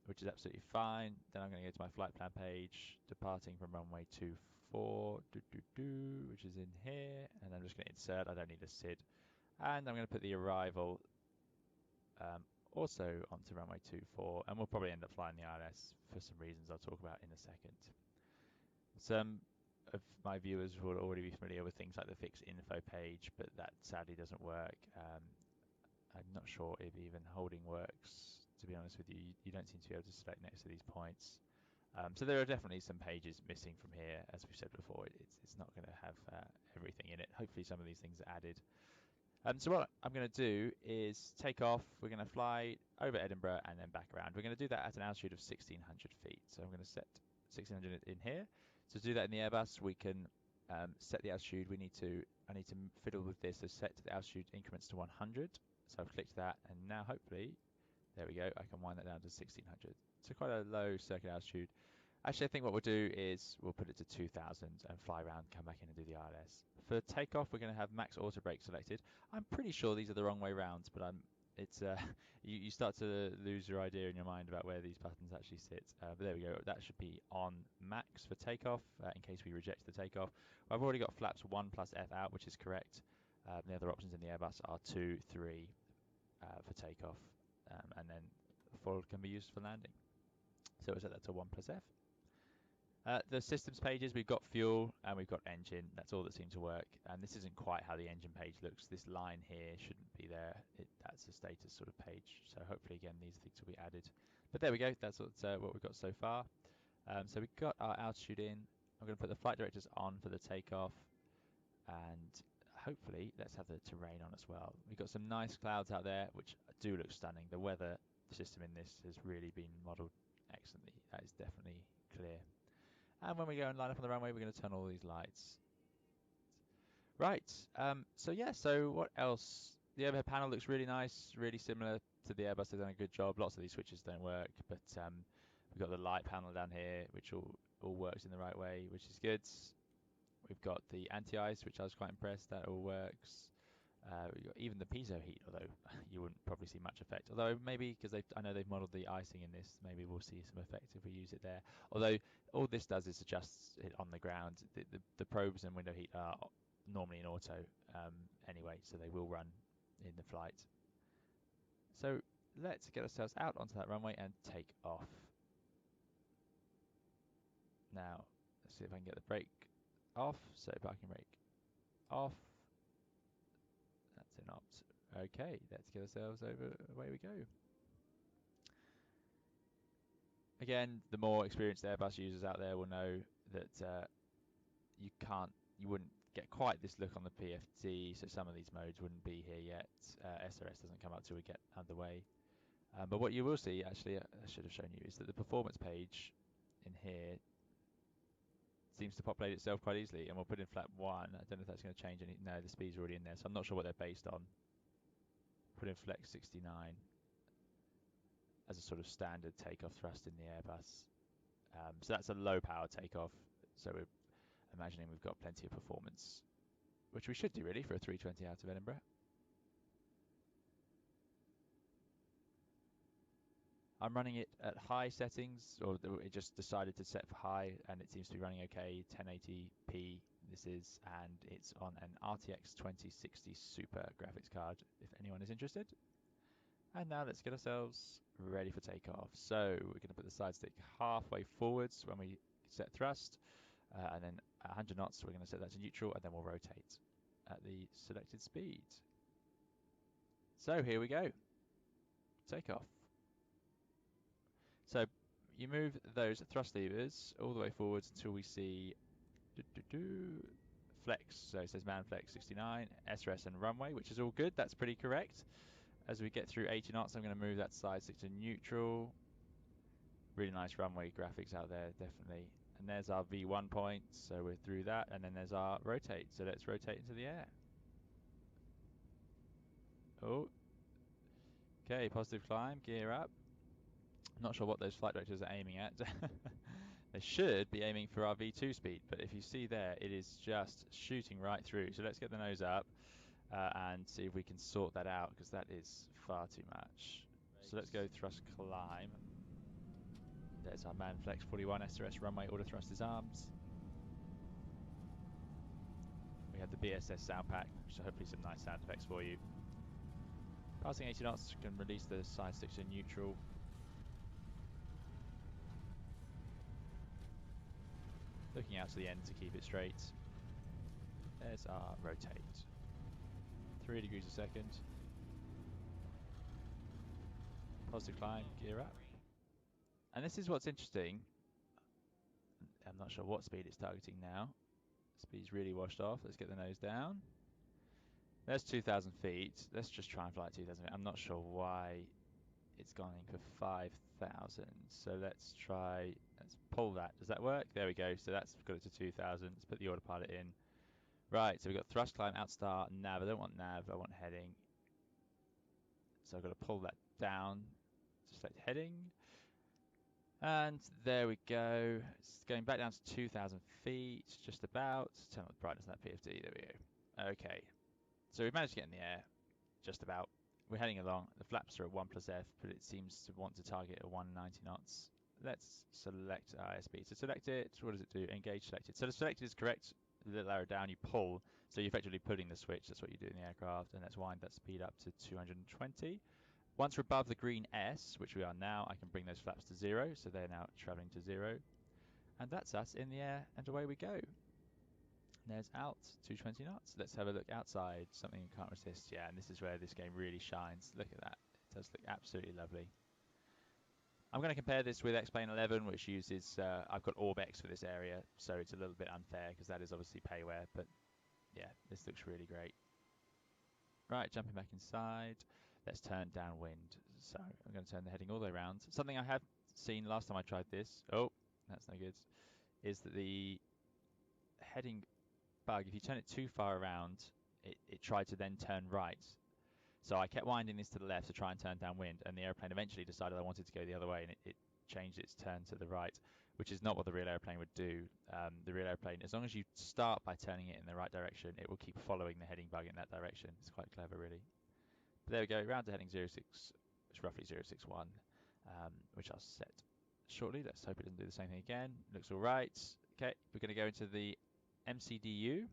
which is absolutely fine. Then I'm going to go to my flight plan page, departing from runway 24, which is in here, and I'm just going to insert. I don't need a SID, and I'm going to put the arrival also onto runway 24, and we'll probably end up flying the ILS for some reasons I'll talk about in a second. Some of my viewers will already be familiar with things like the fixed info page, but that sadly doesn't work. I'm not sure if even holding works, to be honest with you. You don't seem to be able to select next to these points. So there are definitely some pages missing from here. As we've said before, it's not going to have everything in it. Hopefully some of these things are added. So what I'm going to do is take off. We're going to fly over Edinburgh and then back around. We're going to do that at an altitude of 1600 feet. So I'm going to set 1600 in here. To do that in the Airbus, we can set the altitude. I need to fiddle with this. So set the altitude increments to 100. So I've clicked that, and now hopefully, there we go, I can wind that down to 1600. So quite a low circuit altitude. Actually, I think what we'll do is we'll put it to 2000 and fly around, come back in and do the ILS. For takeoff, we're going to have max auto brake selected. I'm pretty sure these are the wrong way round, but you start to lose your idea in your mind about where these buttons actually sit. But there we go. That should be on max for takeoff in case we reject the takeoff. I've already got flaps 1 plus F out, which is correct. The other options in the Airbus are 2, 3 for takeoff, and then 4 can be used for landing. So we'll set that to 1 plus F. The systems pages, we've got fuel and we've got engine. That's all that seemed to work. And this isn't quite how the engine page looks. This line here shouldn't be there. That's a status sort of page. So hopefully, again, these things will be added. But there we go. That's what we've got so far. So we've got our altitude in. I'm going to put the flight directors on for the takeoff. And hopefully, let's have the terrain on as well. We've got some nice clouds out there, which do look stunning. The weather system in this has really been modelled excellently. That is definitely clear. And when we go and line up on the runway, we're going to turn all these lights. Right. So yeah. So what else? The overhead panel looks really nice, really similar to the Airbus. They've done a good job. Lots of these switches don't work, but we've got the light panel down here, which all works in the right way, which is good. We've got the anti-ice, which I was quite impressed. That all works. We've got even the piezo heat, although you wouldn't probably see much effect. Although maybe, because I know they've modelled the icing in this, maybe we'll see some effect if we use it there. Although all this does is adjusts it on the ground. The probes and window heat are normally in auto anyway, so they will run in the flight. So let's get ourselves out onto that runway and take off. Now, let's see if I can get the brake off. So parking brake off. That's an opt. Okay, let's get ourselves over. Away we go. Again, the more experienced Airbus users out there will know that you wouldn't get quite this look on the PFD, so some of these modes wouldn't be here yet. SRS doesn't come up till we get underway. But what you will see, actually, I should have shown you, is that the performance page in here seems to populate itself quite easily, and we'll put in flap 1. I don't know if that's going to change any. No, the speed's already in there, so I'm not sure what they're based on. Put in flex 69 as a sort of standard takeoff thrust in the Airbus. So that's a low power takeoff, so we're imagining we've got plenty of performance, which we should do really for a 320 out of Edinburgh. I'm running it at high settings, or it just decided to set for high, and it seems to be running okay. 1080p this is, and it's on an RTX 2060 Super graphics card, if anyone is interested. And now let's get ourselves ready for takeoff. So we're going to put the side stick halfway forwards when we set thrust, and then at 100 knots we're going to set that to neutral, and then we'll rotate at the selected speed. So here we go. Takeoff. So you move those thrust levers all the way forwards until we see flex. So it says man flex 69, SRS and runway, which is all good. That's pretty correct. As we get through 80 knots, I'm going to move that side stick to neutral. Really nice runway graphics out there, definitely. And there's our V1 point, so we're through that. And then there's our rotate. So let's rotate into the air. Oh. Okay, positive climb, gear up. I'm not sure what those flight directors are aiming at. They should be aiming for our V2 speed, but if you see there, it is just shooting right through. So let's get the nose up and see if we can sort that out, because that is far too much. So let's go thrust climb. There's our man flex 41 SRS runway auto thrust disarms. We have the BSS sound pack, so hopefully some nice sound effects for you. Passing 80 knots can release the side stick to neutral. Looking out to the end to keep it straight. There's our rotate. 3 degrees a second. Positive climb, gear up. And this is what's interesting. I'm not sure what speed it's targeting now. Speed's really washed off. Let's get the nose down. There's 2,000 feet. Let's just try and fly at 2,000 feet. I'm not sure why it's gone in for 5,000. So let's try, let's pull that. Does that work? There we go. So that's got it to 2,000. Let's put the autopilot in. Right, so we've got thrust, climb, outstart, nav. I don't want nav, I want heading. So I've got to pull that down. Select heading. And there we go. It's going back down to 2,000 feet, just about. Turn up the brightness of that PFD. There we go. Okay. So we've managed to get in the air, just about. We're heading along. The flaps are at 1 plus F, but it seems to want to target at 190 knots. Let's select ISB. So select it. What does it do? Engage selected. So the selected is correct. A little arrow down, you pull. So you're effectively pulling the switch. That's what you do in the aircraft. And let's wind that speed up to 220. Once we're above the green S, which we are now, I can bring those flaps to 0. So they're now traveling to 0. And that's us in the air, and away we go. There's out, 220 knots. Let's have a look outside. Something you can't resist. Yeah, and this is where this game really shines. Look at that. It does look absolutely lovely. I'm going to compare this with X-Plane 11, which uses, I've got Orbex for this area, so it's a little bit unfair because that is obviously payware, but yeah, this looks really great. Right, jumping back inside. Let's turn downwind. So I'm going to turn the heading all the way around. Something I have seen last time I tried this, oh, that's no good, is that the heading bug, if you turn it too far around, it tried to then turn right. So I kept winding this to the left to try and turn downwind, and the airplane eventually decided I wanted to go the other way, and it changed its turn to the right, which is not what the real airplane would do. The real airplane, as long as you start by turning it in the right direction, it will keep following the heading bug in that direction. It's quite clever, really. But there we go, round to heading 06, it's roughly 061, which I'll set shortly. Let's hope it doesn't do the same thing again. Looks all right. Okay, we're going to go into the MCDU,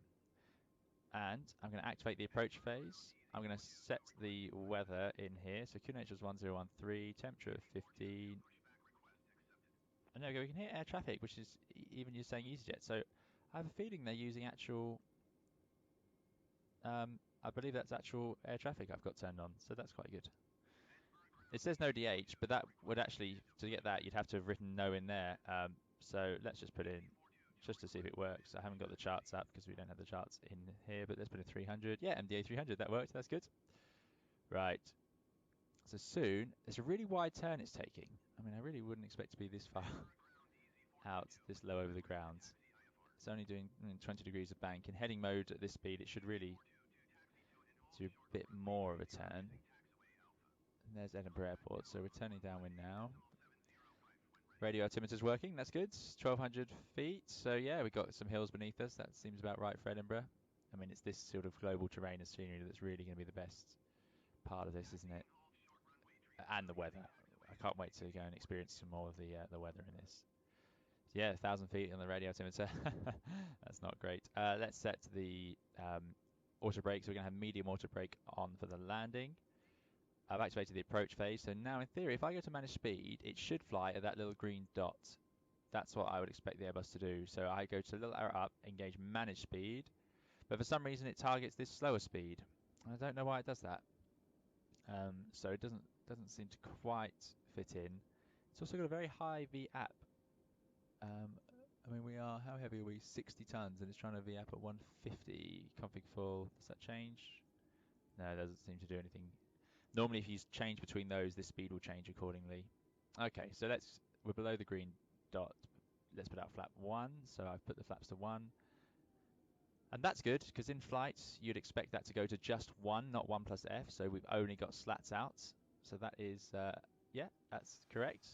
and I'm going to activate the approach phase. I'm going to set the weather in here. So QNH was 1013, temperature of 15. And there we go, we can hear air traffic, which is even you're saying EasyJet. So I have a feeling they're using actual, I believe that's actual air traffic I've got turned on. So that's quite good. It says no DH, but that would actually, to get that, you'd have to have written no in there. So let's just put in, just to see if it works. I haven't got the charts up because we don't have the charts in here, but let's put in 300. Yeah, MDA 300, that worked, that's good. Right. So soon, it's a really wide turn it's taking. I mean, I really wouldn't expect to be this far out, this low over the ground. It's only doing 20 degrees of bank. In heading mode at this speed, it should really do a bit more of a turn. And there's Edinburgh Airport, so we're turning downwind now. Radio altimeter's working, that's good. 1,200 feet, so yeah, we've got some hills beneath us. That seems about right for Edinburgh. I mean, it's this sort of global terrain and scenery that's really going to be the best part of this, isn't it? And the weather. I can't wait to go and experience some more of the weather in this. So yeah, 1,000 feet on the radio altimeter. That's not great. Let's set the auto brake. So we're going to have medium auto brake on for the landing. I've activated the approach phase. So now, in theory, if I go to manage speed, it should fly at that little green dot. That's what I would expect the Airbus to do. So I go to the little arrow up, engage manage speed. But for some reason, it targets this slower speed. I don't know why it does that. So it doesn't seem to quite fit in. It's also got a very high VAP. I mean, we are, how heavy are we? 60 tons, and it's trying to VAP at 150. Config full. Does that change? No, it doesn't seem to do anything. Normally, if you change between those, this speed will change accordingly. Okay, so we're below the green dot. Let's put out flap 1. So I've put the flaps to 1. And that's good, because in flight, you'd expect that to go to just 1, not 1 plus F. So we've only got slats out. So that is, yeah, that's correct.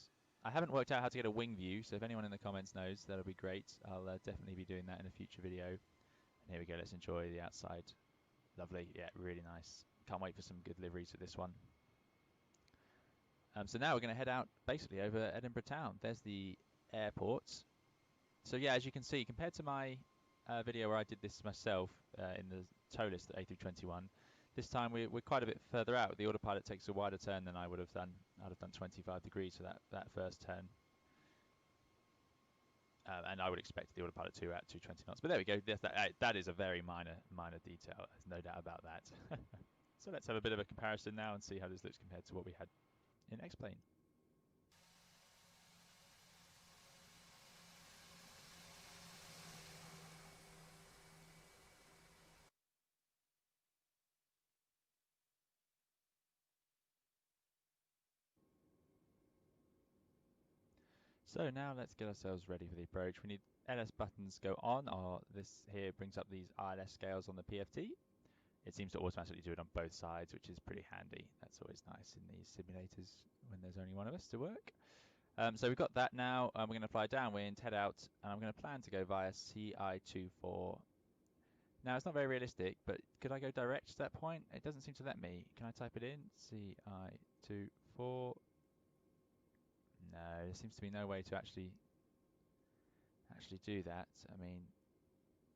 I haven't worked out how to get a wing view, so if anyone in the comments knows, that'll be great. I'll definitely be doing that in a future video. And here we go, let's enjoy the outside. Lovely, yeah, really nice. Can't wait for some good liveries with this one. So now we're going to head out basically over Edinburgh town. There's the airport. So yeah, as you can see, compared to my video where I did this myself in the tow list at A321, this time we're quite a bit further out. The autopilot takes a wider turn than I would have done. I'd have done 25 degrees for that first turn. And I would expect the autopilot to at 220 knots. But there we go. That is a very minor detail. There's no doubt about that. So let's have a bit of a comparison now and see how this looks compared to what we had in X-Plane. So now let's get ourselves ready for the approach. We need LS buttons go on, or this here brings up these ILS scales on the PFT. It seems to automatically do it on both sides, which is pretty handy. That's always nice in these simulators when there's only one of us to work. So we've got that now. We're going to fly downwind, head out, and I'm going to plan to go via CI24. Now, it's not very realistic, but could I go direct to that point? It doesn't seem to let me. Can I type it in? CI24. No, there seems to be no way to actually do that. I mean,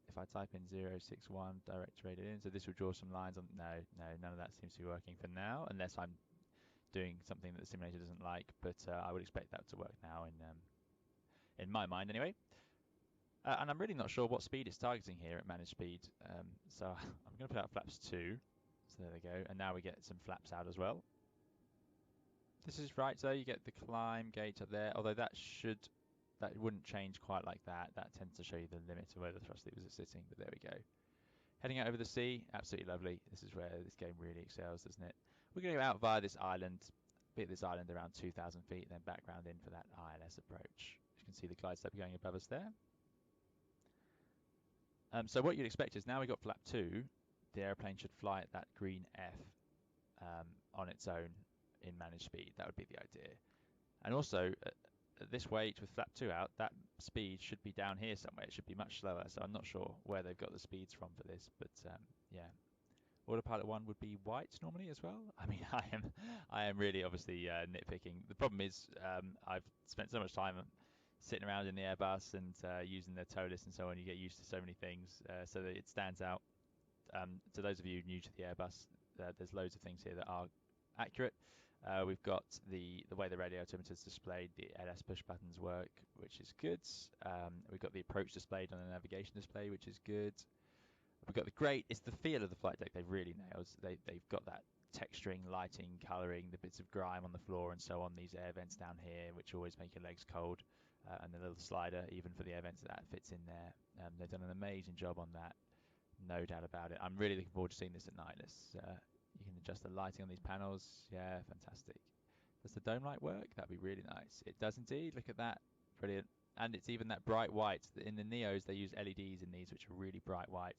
if I type in 061, direct rate it in, so this will draw some lines on. No, none of that seems to be working for now, unless I'm doing something that the simulator doesn't like. But I would expect that to work now in my mind, anyway. And I'm really not sure what speed it's targeting here at managed speed. So I'm going to put out flaps 2. So there we go, and now we get some flaps out as well. This is right, so you get the climb gauge up there, although that wouldn't change quite like that. That tends to show you the limit of where the thrust levers are sitting, but there we go. Heading out over the sea, absolutely lovely. This is where this game really excels, doesn't it? We're going to go out via this island, be at this island around 2,000 feet, then background in for that ILS approach. You can see the glide slope going above us there. So what you'd expect is now we've got flap 2, the airplane should fly at that green F. on its own in managed speed. That would be the idea. And also, at this weight with flap 2 out, that speed should be down here somewhere. It should be much slower, so I'm not sure where they've got the speeds from for this, but yeah. Autopilot 1 would be white normally as well. I mean, I am really obviously nitpicking. The problem is I've spent so much time sitting around in the Airbus and using the tow list and so on. You get used to so many things so that it stands out. To those of you new to the Airbus, there's loads of things here that are accurate. We've got the way the radio altimeter is displayed, the LS push buttons work, which is good. We've got the approach displayed on the navigation display, which is good. We've got the great, it's the feel of the flight deck they've really nailed. They've got that texturing, lighting, colouring, the bits of grime on the floor and so on, these air vents down here, which always make your legs cold, and the little slider, even for the air vents, that fits in there. They've done an amazing job on that, no doubt about it. I'm really looking forward to seeing this at night. You can adjust the lighting on these panels. Yeah, fantastic. Does the dome light work? That'd be really nice. It does indeed. Look at that. Brilliant. And it's even that bright white. In the Neos, they use LEDs in these, which are really bright white,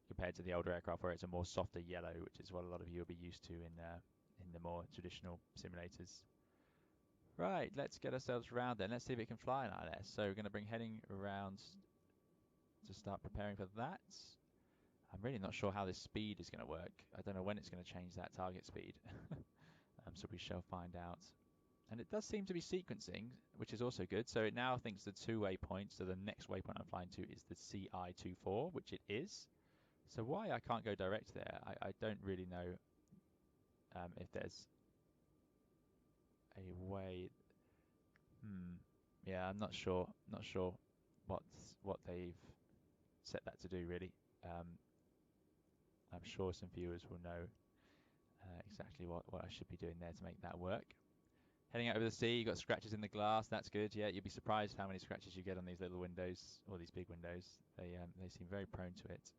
compared to the older aircraft where it's a more softer yellow, which is what a lot of you will be used to in the more traditional simulators. Right, let's get ourselves around then. Let's see if it can fly in ILS. So we're going to bring heading around to start preparing for that. I'm really not sure how this speed is going to work. I don't know when it's going to change that target speed. So we shall find out. And it does seem to be sequencing, which is also good. So it now thinks the two waypoints, so the next waypoint I'm flying to is the CI24, which it is. So why I can't go direct there, I don't really know if there's a way. Yeah, I'm not sure. Not sure what they've set that to do really. I'm sure some viewers will know exactly what I should be doing there to make that work. Heading out over the sea, you've got scratches in the glass. That's good. Yeah, you'd be surprised how many scratches you get on these little windows or these big windows. They seem very prone to it.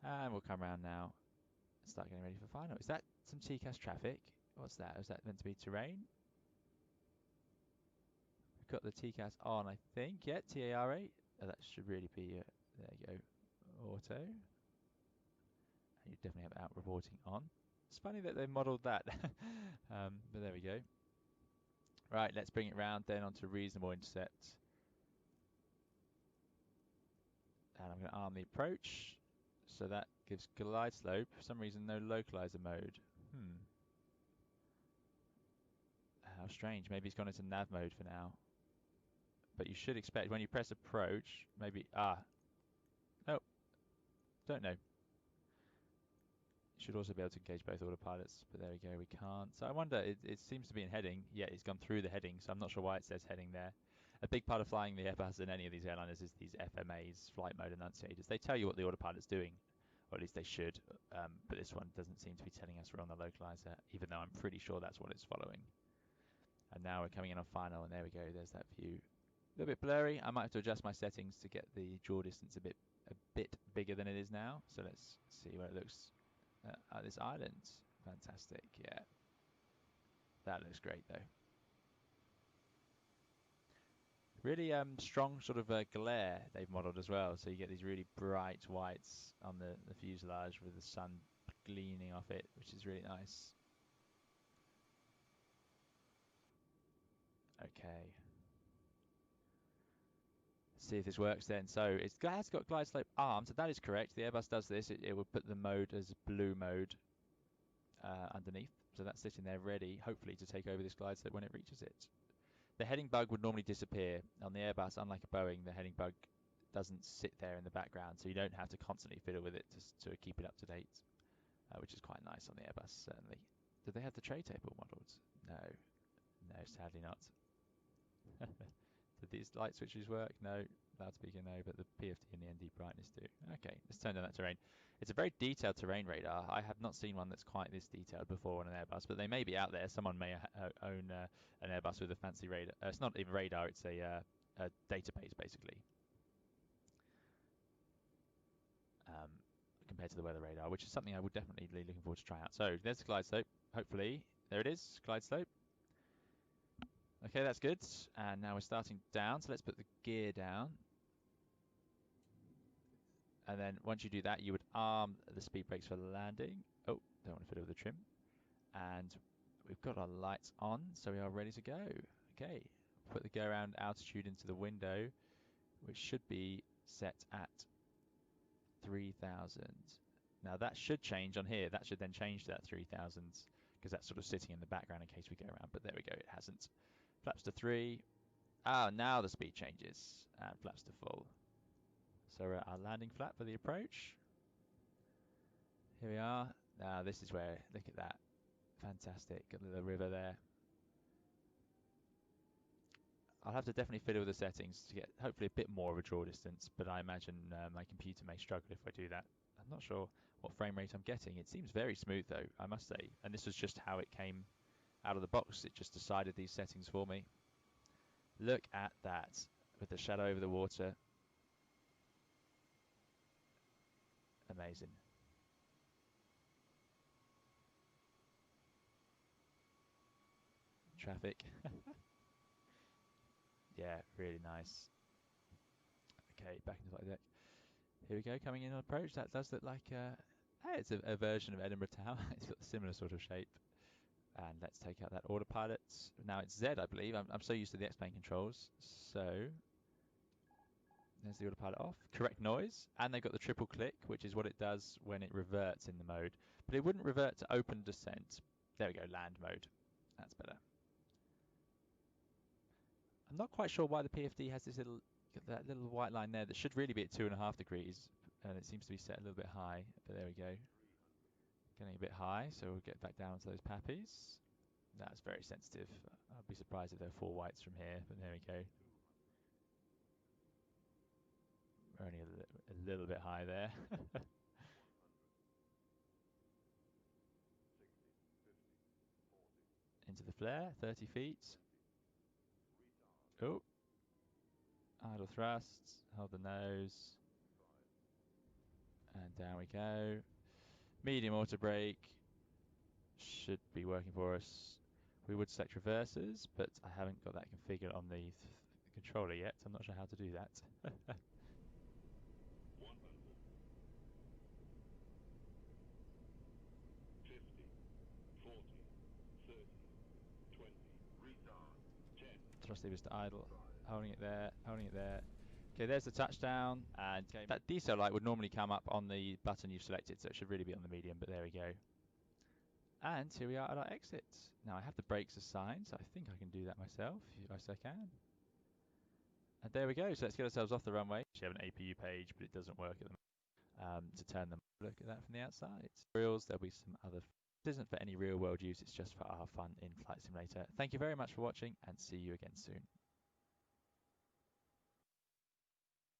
And we'll come around now and start getting ready for final. Is that some TCAS traffic? What's that? Is that meant to be terrain? We've got the TCAS on, I think. Yeah, TAR8. Oh, that should really be, there you go, auto. And you definitely have out reporting on. It's funny that they modelled that, but there we go. Right, let's bring it round then onto reasonable intercept. And I'm going to arm the approach. So that gives glide slope. For some reason, no localizer mode. How strange. Maybe it's gone into nav mode for now. But you should expect when you press approach, maybe... Nope. Don't know. Should also be able to engage both autopilots, but there we go, we can't. So I wonder, it seems to be in heading. Yeah, it's gone through the heading, so I'm not sure why it says heading there. A big part of flying the Airbus in any of these airliners is these FMAs, flight mode enunciators. They tell you what the autopilot's doing, or at least they should, but this one doesn't seem to be telling us we're on the localizer, even though I'm pretty sure that's what it's following. And now we're coming in on final, and there we go, there's that view. A little bit blurry. I might have to adjust my settings to get the draw distance a bit bigger than it is now. So let's see where it looks. This island, fantastic, yeah. That looks great though. Really strong sort of glare they've modelled as well. So you get these really bright whites on the fuselage with the sun gleaming off it, which is really nice. Okay. See if this works then. So it's got glide slope arm, so that is correct. The Airbus does this. It will put the mode as blue mode underneath. So that's sitting there ready, hopefully, to take over this glide slope when it reaches it. The heading bug would normally disappear. On the Airbus, unlike a Boeing, the heading bug doesn't sit there in the background, so you don't have to constantly fiddle with it to keep it up to date, which is quite nice on the Airbus, certainly. Do they have the tray table modelled? No. No, sadly not. Did these light switches work? No. Loudspeaker, no, but the PFD and the ND brightness do. Okay, let's turn down that terrain. It's a very detailed terrain radar. I have not seen one that's quite this detailed before on an Airbus, but they may be out there. Someone may own an Airbus with a fancy radar. It's not even radar, it's a database, basically. Compared to the weather radar, which is something I would definitely be looking forward to try out. So there's the glide slope, hopefully. There it is, glide slope. Okay, that's good. And now we're starting down, so let's put the gear down. And then once you do that, you would arm the speed brakes for landing. Oh, don't want to fiddle with the trim. And we've got our lights on, so we are ready to go. Okay, put the go around altitude into the window, which should be set at 3,000. Now that should change on here. That should then change to that 3,000 because that's sort of sitting in the background in case we go around. But there we go, it hasn't. Flaps to 3. Ah, now the speed changes and flaps to full. So we're at our landing flap for the approach. Here we are. Now this is where, look at that. Fantastic. Got the river there. I'll have to definitely fiddle with the settings to get hopefully a bit more of a draw distance, but I imagine my computer may struggle if I do that. I'm not sure what frame rate I'm getting. It seems very smooth though, I must say. And this was just how it came out of the box. It just decided these settings for me. Look at that, with the shadow over the water. Amazing. Traffic. Yeah, really nice. Okay, back into the deck. Here we go, coming in on approach. That does look like hey, it's a version of Edinburgh Tower. It's got a similar sort of shape. And let's take out that autopilot. Now it's Z, I believe. I'm so used to the X-Plane controls. So there's the autopilot off. Correct noise. And they've got the triple click, which is what it does when it reverts in the mode. But it wouldn't revert to open descent. There we go, land mode. That's better. I'm not quite sure why the PFD has this that little white line there that should really be at 2.5 degrees, and it seems to be set a little bit high, but there we go. Getting a bit high, so we'll get back down to those pappies. That's very sensitive. I'd be surprised if there are 4 whites from here, but there we go. We're only a little bit high there. Into the flare, 30 feet. Oh. Idle thrusts, hold the nose. And down we go. Medium auto brake. Should be working for us. We would select reverses, but I haven't got that configured on the controller yet. I'm not sure how to do that. 100. 50. 40. 30. 20. Retard. 10. Thrust levers to idle. Holding it there, holding it there. Okay, there's the touchdown, and that decel light would normally come up on the button you've selected, so it should really be on the medium, but there we go. And here we are at our exit. Now I have the brakes assigned, so I think I can do that myself. Yes, I can. And there we go. So let's get ourselves off the runway. We have an APU page, but it doesn't work at the moment. To turn them, look at that from the outside. Reels, there'll be some other. This isn't for any real world use. It's just for our fun in Flight Simulator. Thank you very much for watching, and see you again soon.